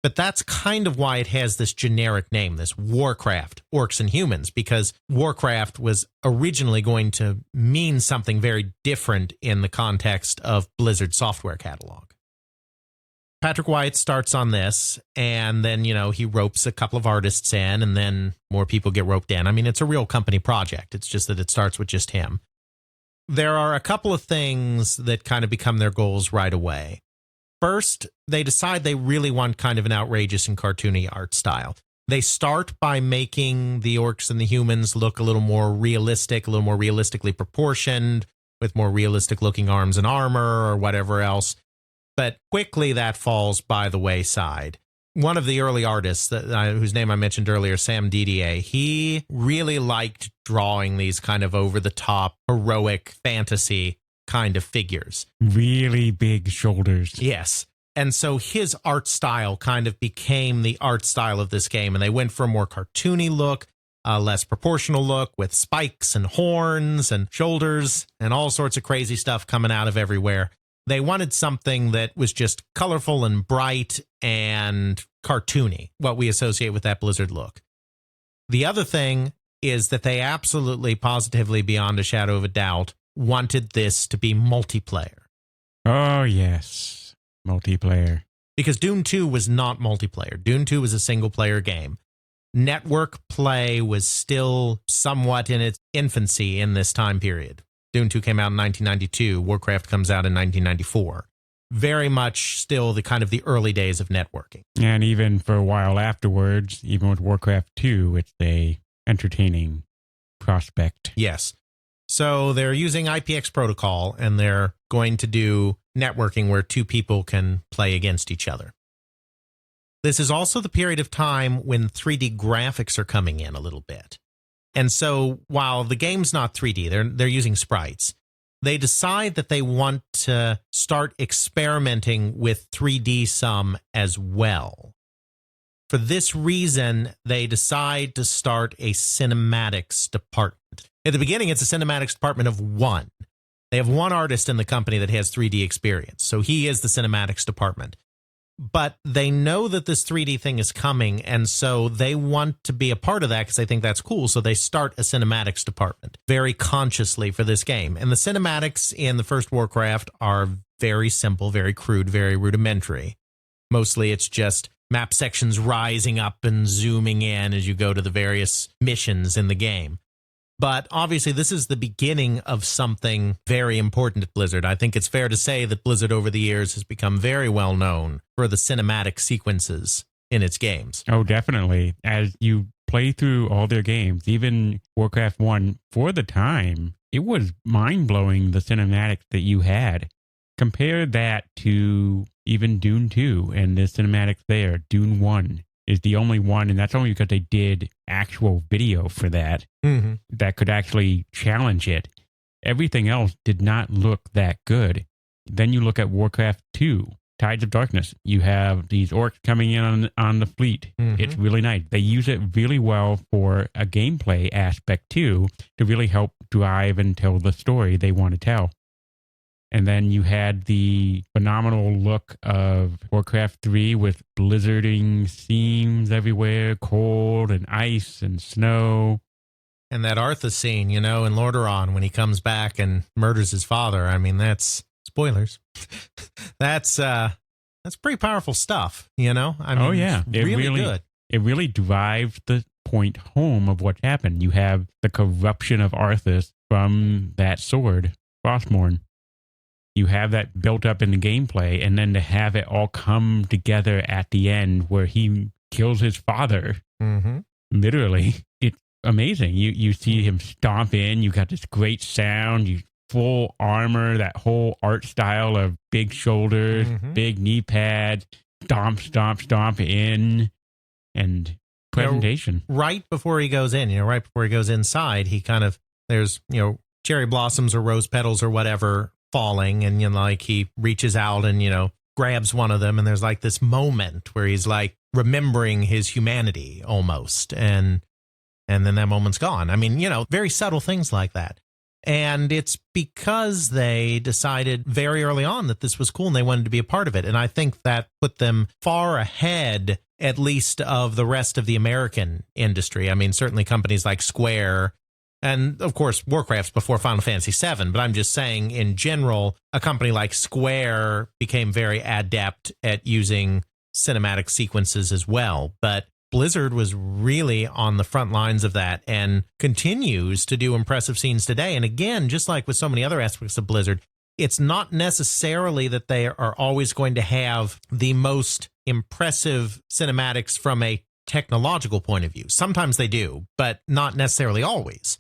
But that's kind of why it has this generic name, this Warcraft, Orcs and Humans, because Warcraft was originally going to mean something very different in the context of Blizzard's software catalog. Patrick Wyatt starts on this, and then, he ropes a couple of artists in, and then more people get roped in. I mean, it's a real company project. It's just that it starts with just him. There are a couple of things that kind of become their goals right away. First, they decide they really want kind of an outrageous and cartoony art style. They start by making the Orcs and the Humans look a little more realistic, a little more realistically proportioned, with more realistic looking arms and armor or whatever else. But quickly that falls by the wayside. One of the early artists, whose name I mentioned earlier, Sam Didier, he really liked drawing these kind of over-the-top, heroic fantasy kind of figures. Really big shoulders. Yes. And so his art style kind of became the art style of this game. And they went for a more cartoony look, a less proportional look with spikes and horns and shoulders and all sorts of crazy stuff coming out of everywhere. They wanted something that was just colorful and bright and cartoony, what we associate with that Blizzard look. The other thing is that they absolutely, positively, beyond a shadow of a doubt, wanted this to be multiplayer. Oh, yes. Multiplayer. because Dune 2 was not multiplayer. Dune 2 was a single-player game. Network play was still somewhat in its infancy in this time period. Dune 2 came out in 1992. Warcraft comes out in 1994. Very much still the kind of the early days of networking. And even for a while afterwards, even with Warcraft II, it's a entertaining prospect. Yes. So they're using IPX protocol, and they're going to do networking where two people can play against each other. This is also the period of time when 3D graphics are coming in a little bit. And so while the game's not 3D, they're using sprites, they decide that they want to start experimenting with 3D some as well. For this reason, they decide to start a cinematics department. At the beginning, it's a cinematics department of one. They have one artist in the company that has 3D experience, so he is the cinematics department. But they know that this 3D thing is coming, and so they want to be a part of that because they think that's cool, so they start a cinematics department very consciously for this game. And the cinematics in the first Warcraft are very simple, very crude, very rudimentary. Mostly it's just map sections rising up and zooming in as you go to the various missions in the game. But obviously, this is the beginning of something very important at Blizzard. I think it's fair to say that Blizzard over the years has become very well known for the cinematic sequences in its games. Oh, definitely. As you play through all their games, even Warcraft 1, for the time, it was mind-blowing the cinematics that you had. Compare that to even Dune 2 and the cinematics there. Dune 1 is the only one, and that's only because they did actual video for that, that could actually challenge it. Everything else did not look that good. Then you look at Warcraft 2, Tides of Darkness. You have these orcs coming in on the fleet. It's really nice. They use it really well for a gameplay aspect, too, to really help drive and tell the story they want to tell. And then you had the phenomenal look of Warcraft 3 with blizzarding seams everywhere, cold and ice and snow. And that Arthas scene, in Lordaeron when he comes back and murders his father. I mean, that's spoilers. That's pretty powerful stuff, I mean, oh, yeah. It really good. It really drives the point home of what happened. You have the corruption of Arthas from that sword, Frostmourne. You have that built up in the gameplay, and then to have it all come together at the end where he kills his father, literally, it's amazing. You see him stomp in, you got this great sound, you full armor, that whole art style of big shoulders, big knee pads, stomp, stomp, stomp in, and presentation. Right before he goes in, right before he goes inside, he kind of, there's, cherry blossoms or rose petals or whatever falling, and he reaches out and grabs one of them, and there's like this moment where he's like remembering his humanity almost, and then that moment's gone. I mean, very subtle things like that. And it's because they decided very early on that this was cool and they wanted to be a part of it. And I think that put them far ahead, at least, of the rest of the American industry. I mean, certainly companies like Square, and of course, Warcraft's before Final Fantasy VII, but I'm just saying in general, a company like Square became very adept at using cinematic sequences as well. But Blizzard was really on the front lines of that and continues to do impressive scenes today. And again, just like with so many other aspects of Blizzard, it's not necessarily that they are always going to have the most impressive cinematics from a technological point of view. Sometimes they do, but not necessarily always.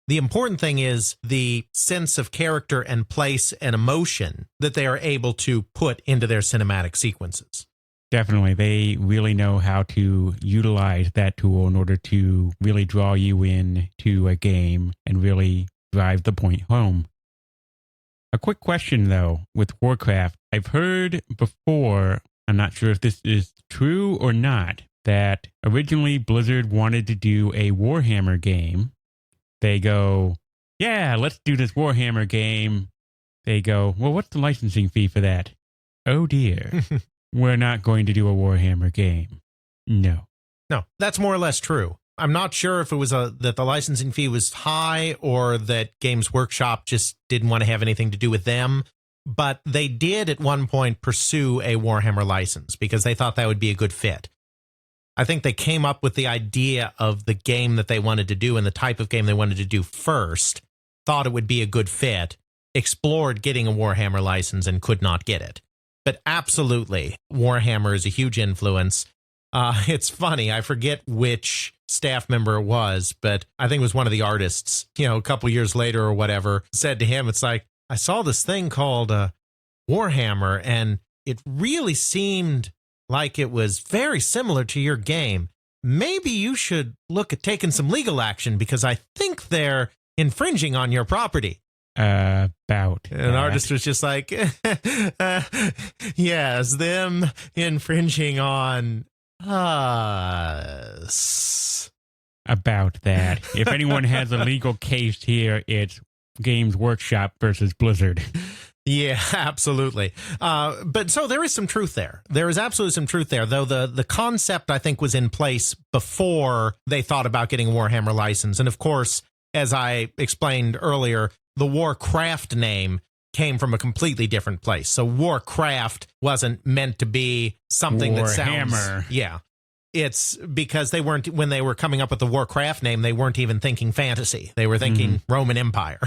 The important thing is the sense of character and place and emotion that they are able to put into their cinematic sequences. Definitely. They really know how to utilize that tool in order to really draw you in to a game and really drive the point home. A quick question, though, with Warcraft. I've heard before, I'm not sure if this is true or not, that originally Blizzard wanted to do a Warhammer game. They go, yeah, let's do this Warhammer game. They go, well, what's the licensing fee for that? Oh, dear. We're not going to do a Warhammer game. No, that's more or less true. I'm not sure if it was that the licensing fee was high or that Games Workshop just didn't want to have anything to do with them. but they did at one point pursue a Warhammer license because they thought that would be a good fit. I think they came up with the idea of the game that they wanted to do and the type of game they wanted to do first, thought it would be a good fit, explored getting a Warhammer license and could not get it. But absolutely, Warhammer is a huge influence. It's funny, I forget which staff member it was, but I think it was one of the artists, a couple years later or whatever, said to him, it's like, I saw this thing called Warhammer, and it really seemed like it was very similar to your game. Maybe you should look at taking some legal action because I think they're infringing on your property. About an artist was just like, yes, them infringing on us. About that. If anyone has a legal case here, it's Games Workshop versus Blizzard. Yeah, absolutely. But so there is some truth there. There is absolutely some truth there, though the concept, I think, was in place before they thought about getting a Warhammer license. And of course, as I explained earlier, the Warcraft name came from a completely different place. So Warcraft wasn't meant to be something that sounds... Warhammer. Yeah. It's because they weren't, when they were coming up with the Warcraft name, they weren't even thinking fantasy. They were thinking Roman Empire.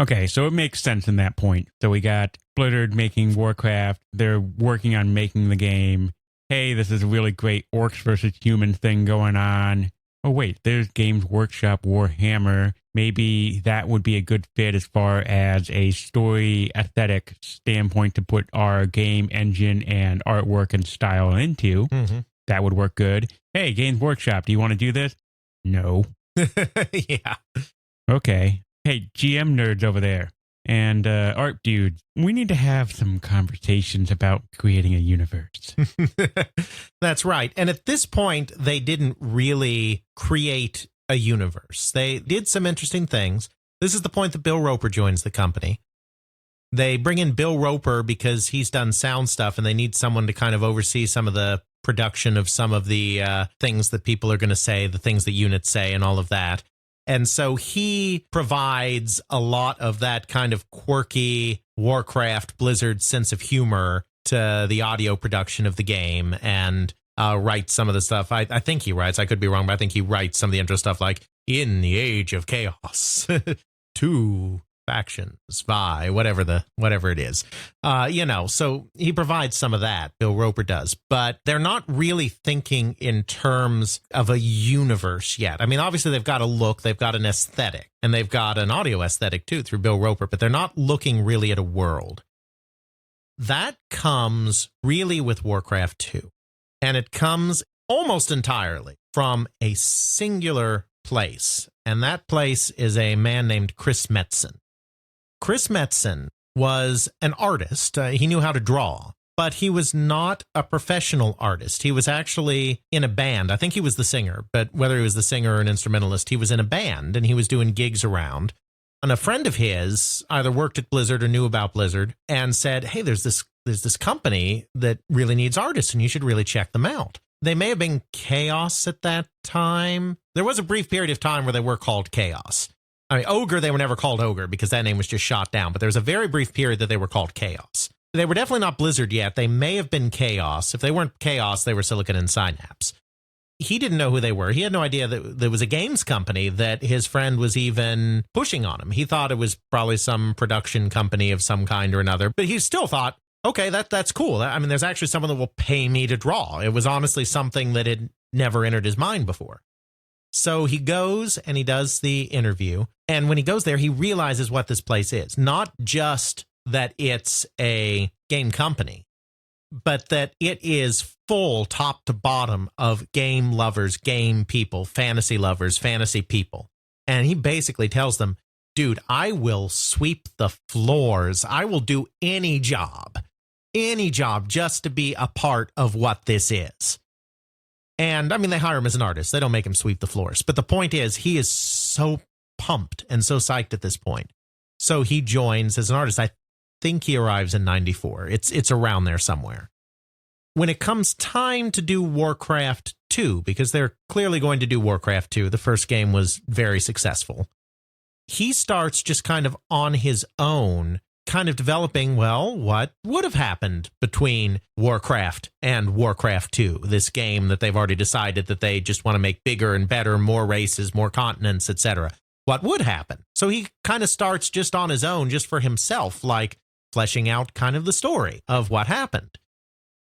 Okay, so it makes sense in that point. So we got Blizzard making Warcraft. They're working on making the game. Hey, this is a really great Orcs versus Humans thing going on. Oh, wait, there's Games Workshop Warhammer. Maybe that would be a good fit as far as a story aesthetic standpoint to put our game engine and artwork and style into. Mm-hmm. That would work good. Hey, Games Workshop, do you want to do this? No. Yeah. Okay. Hey, GM nerds over there and art dudes, we need to have some conversations about creating a universe. That's right. And at this point, they didn't really create a universe. They did some interesting things. This is the point that Bill Roper joins the company. They bring in Bill Roper because he's done sound stuff and they need someone to kind of oversee some of the production of some of the things that people are going to say, the things that units say and all of that. And so he provides a lot of that kind of quirky Warcraft Blizzard sense of humor to the audio production of the game and writes some of the stuff. I think he writes, I could be wrong, but I think he writes some of the intro stuff like, in the age of chaos, 2 factions vie, whatever it is. So he provides some of that, Bill Roper does, but they're not really thinking in terms of a universe yet. I mean, obviously they've got a look, they've got an aesthetic, and they've got an audio aesthetic too through Bill Roper, but they're not looking really at a world. That comes really with Warcraft 2, and it comes almost entirely from a singular place, and that place is a man named Chris Metzen. Chris Metzen was an artist. He knew how to draw, but he was not a professional artist. He was actually in a band. I think he was the singer, but whether he was the singer or an instrumentalist, he was in a band and he was doing gigs around. And a friend of his either worked at Blizzard or knew about Blizzard and said, hey, there's this company that really needs artists and you should really check them out. They may have been Chaos at that time. There was a brief period of time where they were called Chaos. I mean, Ogre, they were never called Ogre because that name was just shot down, but there was a very brief period that they were called Chaos. They were definitely not Blizzard yet. They may have been Chaos. If they weren't Chaos, they were Silicon and Synapse. He didn't know who they were. He had no idea that there was a games company that his friend was even pushing on him. He thought it was probably some production company of some kind or another, but he still thought, okay, that's cool. I mean, there's actually someone that will pay me to draw. It was honestly something that had never entered his mind before. So he goes and he does the interview. And when he goes there, he realizes what this place is. Not just that it's a game company, but that it is full top to bottom of game lovers, game people, fantasy lovers, fantasy people. And he basically tells them, dude, I will sweep the floors. I will do any job just to be a part of what this is. And I mean, they hire him as an artist. They don't make him sweep the floors. But the point is, he is so pumped and so psyched at this point. So he joins as an artist. I think he arrives in 94. It's around there somewhere. When it comes time to do Warcraft 2, because they're clearly going to do Warcraft 2, the first game was very successful. He starts just kind of on his own kind of developing, well, what would have happened between Warcraft and Warcraft II, this game that they've already decided that they just want to make bigger and better, more races, more continents, etc. What would happen? So he kind of starts just on his own, just for himself, like fleshing out kind of the story of what happened.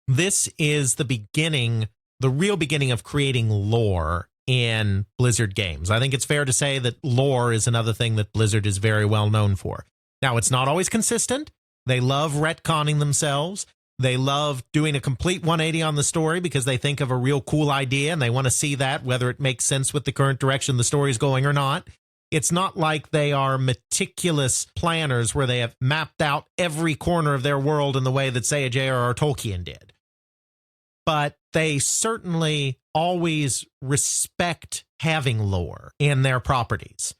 This is the beginning, the real beginning of creating lore in Blizzard games. I think it's fair to say that lore is another thing that Blizzard is very well known for. Now, it's not always consistent. They love retconning themselves. They love doing a complete 180 on the story because they think of a real cool idea and they want to see that, whether it makes sense with the current direction the story is going or not. It's not like they are meticulous planners where they have mapped out every corner of their world in the way that, say, a J.R.R. Tolkien did. But they certainly always respect having lore in their properties.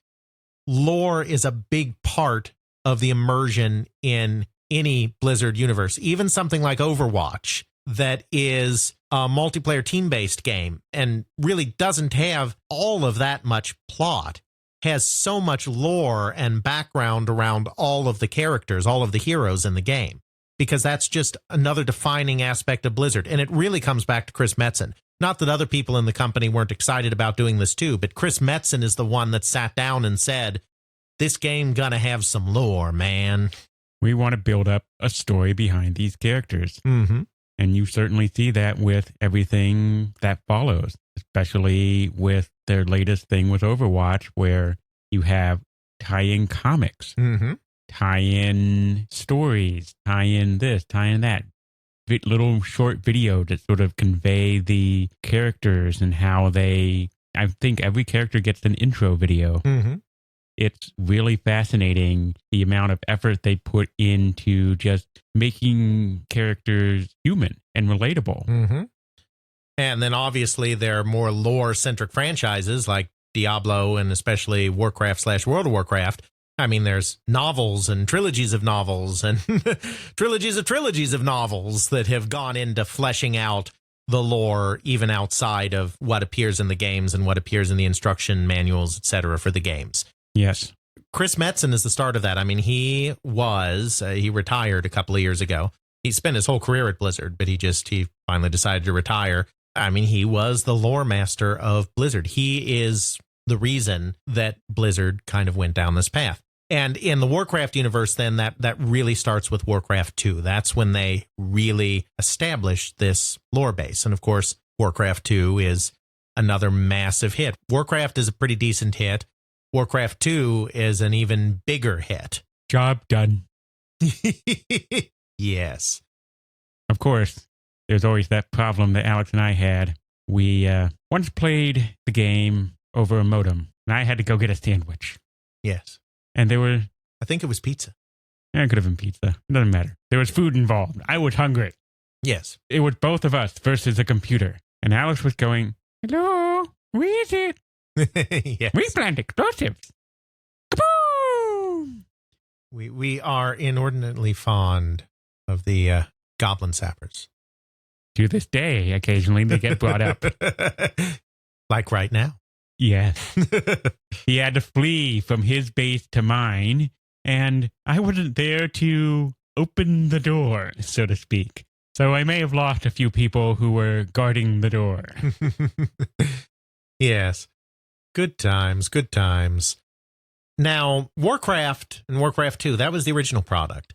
Lore is a big part of the immersion in any Blizzard universe, even something like Overwatch that is a multiplayer team-based game and really doesn't have all of that much plot, has so much lore and background around all of the characters, all of the heroes in the game, because that's just another defining aspect of Blizzard. And it really comes back to Chris Metzen. Not that other people in the company weren't excited about doing this too, but Chris Metzen is the one that sat down and said, this game gonna have some lore, man. We want to build up a story behind these characters. Mm-hmm. And you certainly see that with everything that follows, especially with their latest thing with Overwatch, where you have tie-in comics, Mm-hmm. tie-in stories, tie-in this, tie-in that. Little short video that sort of convey the characters and how they, I think every character gets an intro video. Mm-hmm. It's really fascinating the amount of effort they put into just making characters human and relatable. Mm-hmm. And then obviously there are more lore-centric franchises like Diablo and especially Warcraft/World of Warcraft. I mean, there's novels and trilogies of novels and trilogies of novels that have gone into fleshing out the lore even outside of what appears in the games and what appears in the instruction manuals, etc. for the games. Yes. Chris Metzen is the start of that. I mean, he retired a couple of years ago. He spent his whole career at Blizzard, but he finally decided to retire. I mean, he was the lore master of Blizzard. He is the reason that Blizzard kind of went down this path. And in the Warcraft universe, then that really starts with Warcraft II. That's when they really established this lore base. And of course, Warcraft II is another massive hit. Warcraft is a pretty decent hit. Warcraft II is an even bigger hit. Job done. Yes. Of course, there's always that problem that Alex and I had. We once played the game over a modem, and I had to go get a sandwich. Yes. And there were... I think it was pizza. It could have been pizza. It doesn't matter. There was food involved. I was hungry. Yes. It was both of us versus a computer. And Alex was going, hello, where is it? Yes. We plant explosives. Kaboom! We are inordinately fond of the goblin sappers. To this day, occasionally they get brought up. Like right now. Yes. He had to flee from his base to mine, and I wasn't there to open the door, so to speak. So I may have lost a few people who were guarding the door. Yes. Good times, good times. Now, Warcraft and Warcraft II, that was the original product.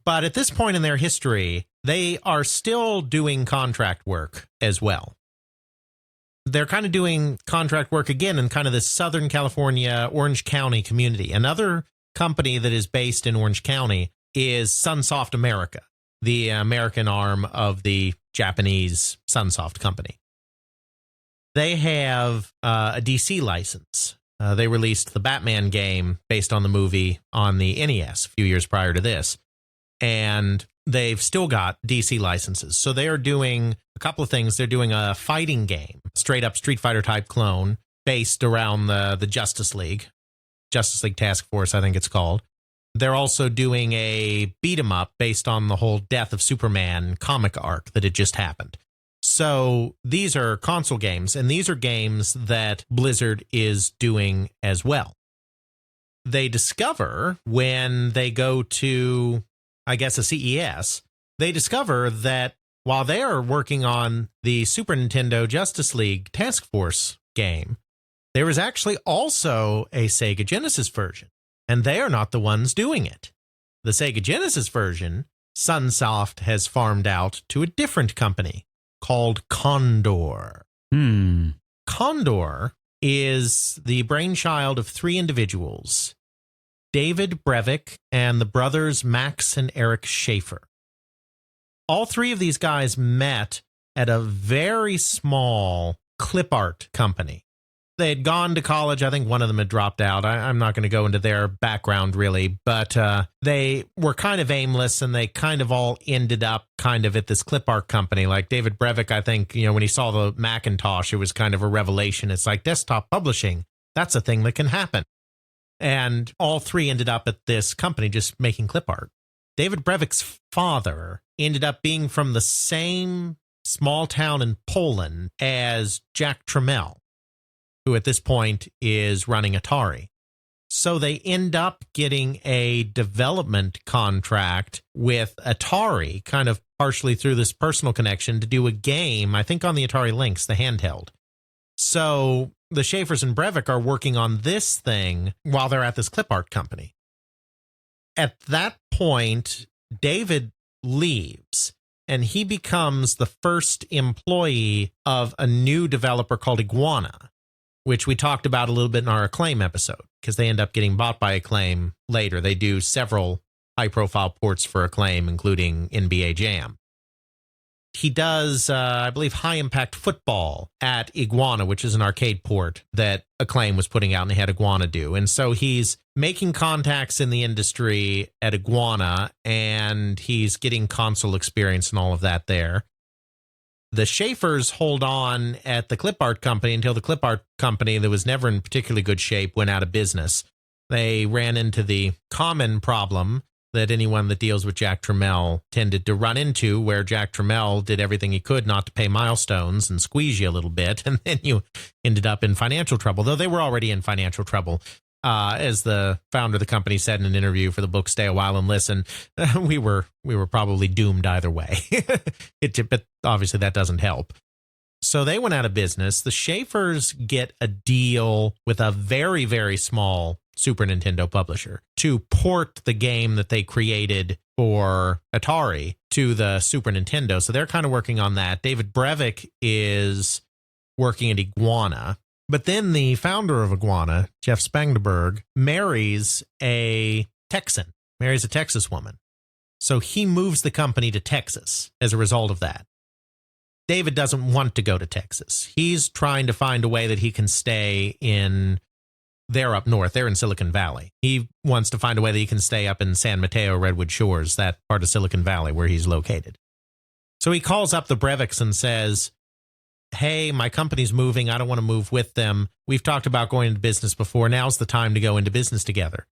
But at this point in their history, they are still doing contract work as well. They're kind of doing contract work again in kind of the Southern California, Orange County community. Another company that is based in Orange County is Sunsoft America, the American arm of the Japanese Sunsoft company. They have a DC license. They released the Batman game based on the movie on the NES a few years prior to this. And they've still got DC licenses. So they are doing a couple of things. They're doing a fighting game, straight up Street Fighter type clone based around the Justice League Task Force, I think it's called. They're also doing a beat 'em up based on the whole Death of Superman comic arc that had just happened. So these are console games, and these are games that Blizzard is doing as well. They discover when they go to I guess, a CES, they discover that while they are working on the Super Nintendo Justice League Task Force game, there is actually also a Sega Genesis version, and they are not the ones doing it. The Sega Genesis version, Sunsoft has farmed out to a different company called Condor. Condor is the brainchild of three individuals, David Brevik and the brothers Max and Eric Schaefer. All three of these guys met at a very small clip art company. They had gone to college. I think one of them had dropped out. I'm not going to go into their background really, but they were kind of aimless, and they kind of all ended up kind of at this clip art company. Like David Brevik, I think, when he saw the Macintosh, it was kind of a revelation. It's like desktop publishing. That's a thing that can happen. And all three ended up at this company just making clip art. David Brevik's father ended up being from the same small town in Poland as Jack Tramiel, who at this point is running Atari. So they end up getting a development contract with Atari, kind of partially through this personal connection, to do a game, I think on the Atari Lynx, the handheld. So the Schaefers and Brevik are working on this thing while they're at this clip art company. At that point, David leaves, and he becomes the first employee of a new developer called Iguana, which we talked about a little bit in our Acclaim episode, because they end up getting bought by Acclaim later. They do several high-profile ports for Acclaim, including NBA Jam. He does, I believe, high-impact football at Iguana, which is an arcade port that Acclaim was putting out and they had Iguana do. And so he's making contacts in the industry at Iguana, and he's getting console experience and all of that there. The Schaefers hold on at the clip art company until the clip art company, that was never in particularly good shape, went out of business. They ran into the common problem that anyone that deals with Jack Tramiel tended to run into, where Jack Tramiel did everything he could not to pay milestones and squeeze you a little bit, and then you ended up in financial trouble, though they were already in financial trouble. As the founder of the company said in an interview for the book Stay a While and Listen, we were probably doomed either way. But obviously that doesn't help. So they went out of business. The Schaefers get a deal with a very, very small Super Nintendo publisher to port the game that they created for Atari to the Super Nintendo. So they're kind of working on that. David Brevik is working at Iguana. But then the founder of Iguana, Jeff Spangenberg, marries a Texas woman. So he moves the company to Texas as a result of that. David doesn't want to go to Texas. He's trying to find a way that he can stay they're up north. They're in Silicon Valley. He wants to find a way that he can stay up in San Mateo, Redwood Shores, that part of Silicon Valley where he's located. So he calls up the Breviks and says, hey, my company's moving. I don't want to move with them. We've talked about going into business before. Now's the time to go into business together.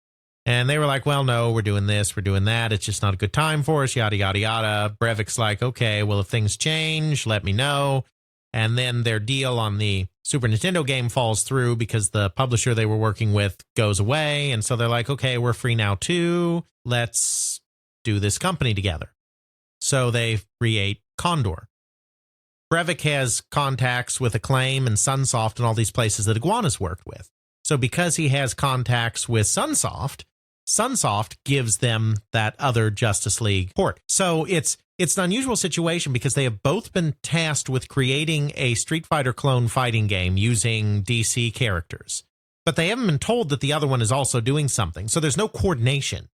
And they were like, well, no, we're doing this, we're doing that. It's just not a good time for us, yada, yada, yada. Brevik's like, okay, well, if things change, let me know. And then their deal on the Super Nintendo game falls through because the publisher they were working with goes away. And so they're like, okay, we're free now too. Let's do this company together. So they create Condor. Brevik has contacts with Acclaim and Sunsoft and all these places that Iguana's worked with. So because he has contacts with Sunsoft gives them that other Justice League port. So it's an unusual situation because they have both been tasked with creating a Street Fighter clone fighting game using DC characters. But they haven't been told that the other one is also doing something. So there's no coordination.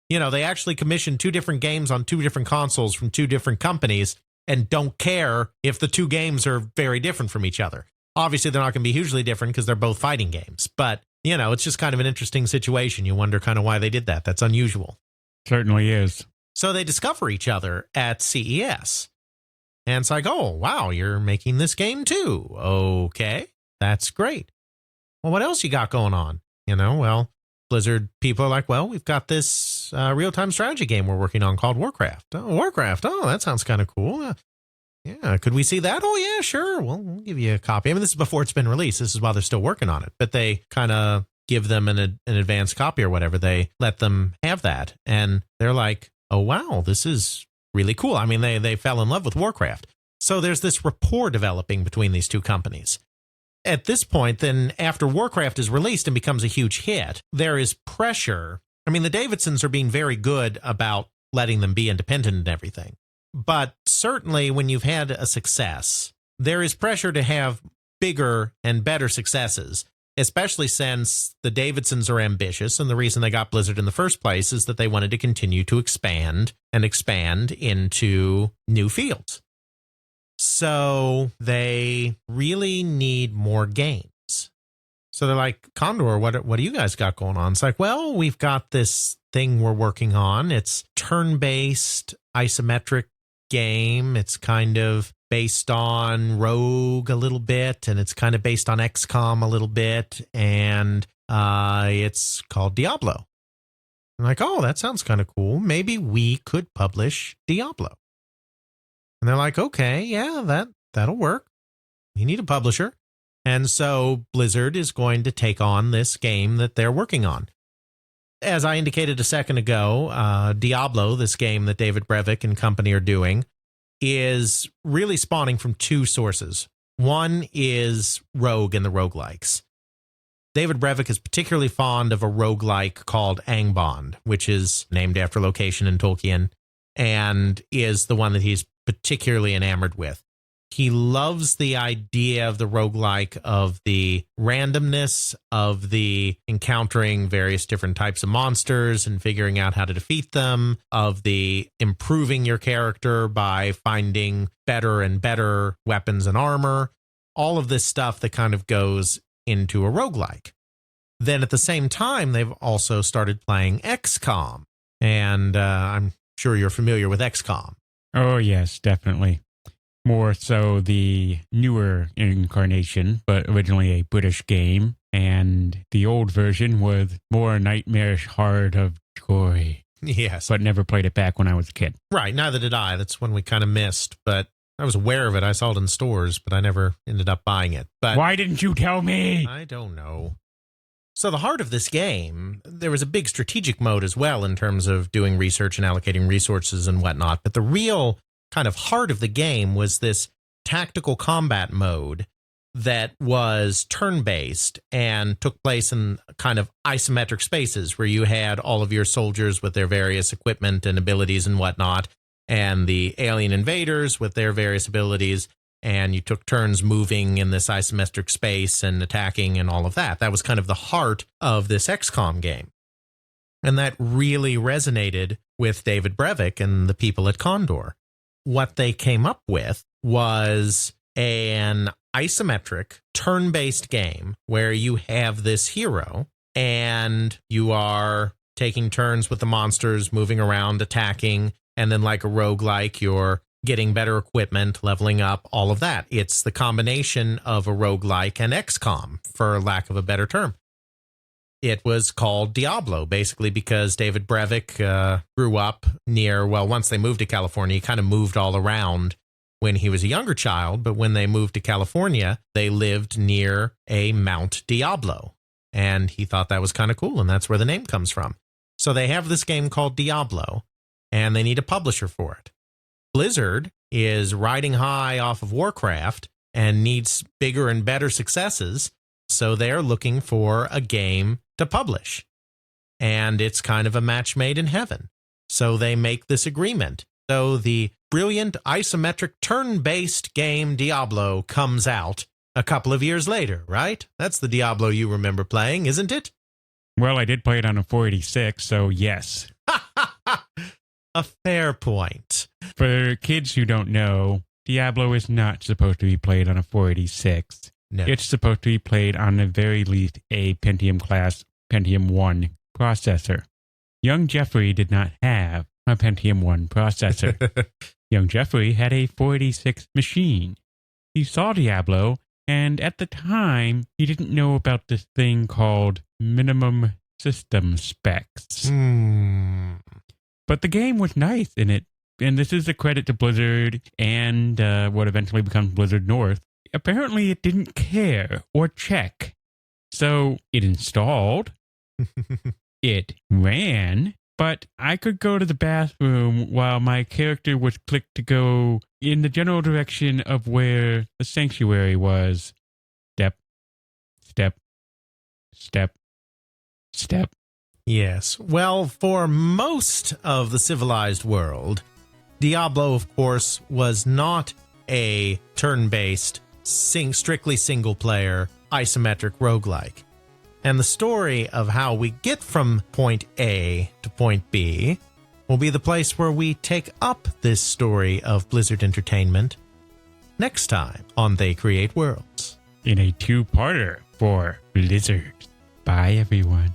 They actually commissioned two different games on two different consoles from two different companies and don't care if the two games are very different from each other. Obviously, they're not going to be hugely different because they're both fighting games. But, it's just kind of an interesting situation. You wonder kind of why they did that. That's unusual. Certainly is. So they discover each other at CES. And it's like, oh, wow, you're making this game too. Okay, that's great. Well, what else you got going on? Blizzard people are like, well, we've got this real-time strategy game we're working on called Warcraft. Oh, Warcraft. Oh, that sounds kind of cool. Yeah, could we see that? Oh, yeah, sure. Well, we'll give you a copy. I mean, this is before it's been released. This is while they're still working on it. But they kind of give them an advanced copy or whatever. They let them have that. And they're like, oh, wow, this is really cool. I mean, they fell in love with Warcraft. So there's this rapport developing between these two companies. At this point, then, after Warcraft is released and becomes a huge hit, there is pressure. I mean, the Davidsons are being very good about letting them be independent and everything. But certainly when you've had a success, there is pressure to have bigger and better successes, especially since the Davidsons are ambitious. And the reason they got Blizzard in the first place is that they wanted to continue to expand into new fields. So they really need more games. So they're like, Condor, what do you guys got going on? It's like, well, we've got this thing we're working on. It's turn-based isometric game. It's kind of based on Rogue a little bit, and it's kind of based on XCOM a little bit, and it's called Diablo. I'm like, oh, that sounds kind of cool. Maybe we could publish Diablo. And they're like, okay, yeah, that'll work. You need a publisher. And so Blizzard is going to take on this game that they're working on. As I indicated a second ago, Diablo, this game that David Brevik and company are doing, is really spawning from two sources. One is Rogue and the roguelikes. David Brevik is particularly fond of a roguelike called Angband, which is named after location in Tolkien, and is the one that he's particularly enamored with. He loves the idea of the roguelike, of the randomness, of the encountering various different types of monsters and figuring out how to defeat them, of the improving your character by finding better and better weapons and armor, all of this stuff that kind of goes into a roguelike. Then at the same time, they've also started playing XCOM, and I'm sure you're familiar with XCOM. Oh, yes, definitely. More so the newer incarnation, but originally a British game. And the old version was more nightmarish hard of joy. Yes. But never played it back when I was a kid. Right, neither did I. That's when we kind of missed. But I was aware of it. I saw it in stores, but I never ended up buying it. But why didn't you tell me? I don't know. So the heart of this game, there was a big strategic mode as well in terms of doing research and allocating resources and whatnot. But the real kind of heart of the game was this tactical combat mode that was turn-based and took place in kind of isometric spaces where you had all of your soldiers with their various equipment and abilities and whatnot, and the alien invaders with their various abilities, and you took turns moving in this isometric space and attacking and all of that. That was kind of the heart of this XCOM game. And that really resonated with David Brevik and the people at Condor. What they came up with was an isometric turn-based game where you have this hero and you are taking turns with the monsters, moving around, attacking, and then like a roguelike, you're getting better equipment, leveling up, all of that. It's the combination of a roguelike and XCOM, for lack of a better term. It was called Diablo, basically because David Brevik grew up near, well, once they moved to California, he kind of moved all around when he was a younger child, but when they moved to California, they lived near a Mount Diablo, and he thought that was kind of cool, and that's where the name comes from. So they have this game called Diablo, and they need a publisher for it. Blizzard is riding high off of Warcraft and needs bigger and better successes, so they're looking for a game to publish. And it's kind of a match made in heaven. So they make this agreement. So the brilliant isometric turn-based game Diablo comes out a couple of years later, right? That's the Diablo you remember playing, isn't it? Well, I did play it on a 486, so yes. A fair point. For kids who don't know, Diablo is not supposed to be played on a 486. No. It's supposed to be played on the very least a Pentium class Pentium 1 processor. Young Jeffrey did not have a Pentium 1 processor. Young Jeffrey had a 486 machine. He saw Diablo, and at the time, he didn't know about this thing called minimum system specs. But the game was nice in it, and this is a credit to Blizzard and what eventually becomes Blizzard North. Apparently, it didn't care or check. So it installed, it ran, but I could go to the bathroom while my character was clicked to go in the general direction of where the sanctuary was. Step, step, step, step. Yes. Well, for most of the civilized world, Diablo, of course, was not a turn-based, strictly single-player, isometric roguelike. And the story of how we get from point A to point B will be the place where we take up this story of Blizzard Entertainment next time on They Create Worlds. In a two-parter for Blizzard. Bye, everyone.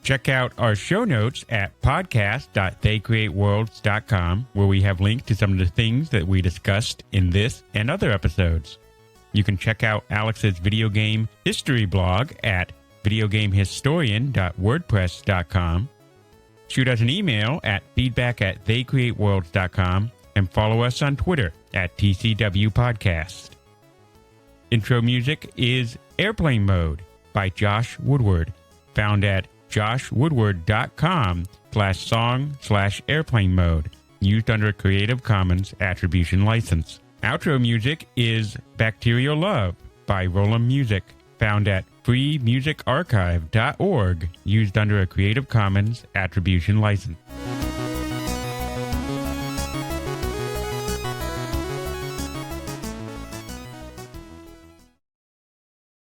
Check out our show notes at podcast.theycreateworlds.com, where we have links to some of the things that we discussed in this and other episodes. You can check out Alex's video game history blog at videogamehistorian.wordpress.com. Shoot us an email at feedback@theycreateworlds.com and follow us on Twitter at TCW Podcast. Intro music is Airplane Mode by Josh Woodward, found at joshwoodward.com/song/airplane mode, used under a Creative Commons Attribution License. Outro music is Bacterial Love by Roland Music, found at freemusicarchive.org, used under a Creative Commons Attribution License.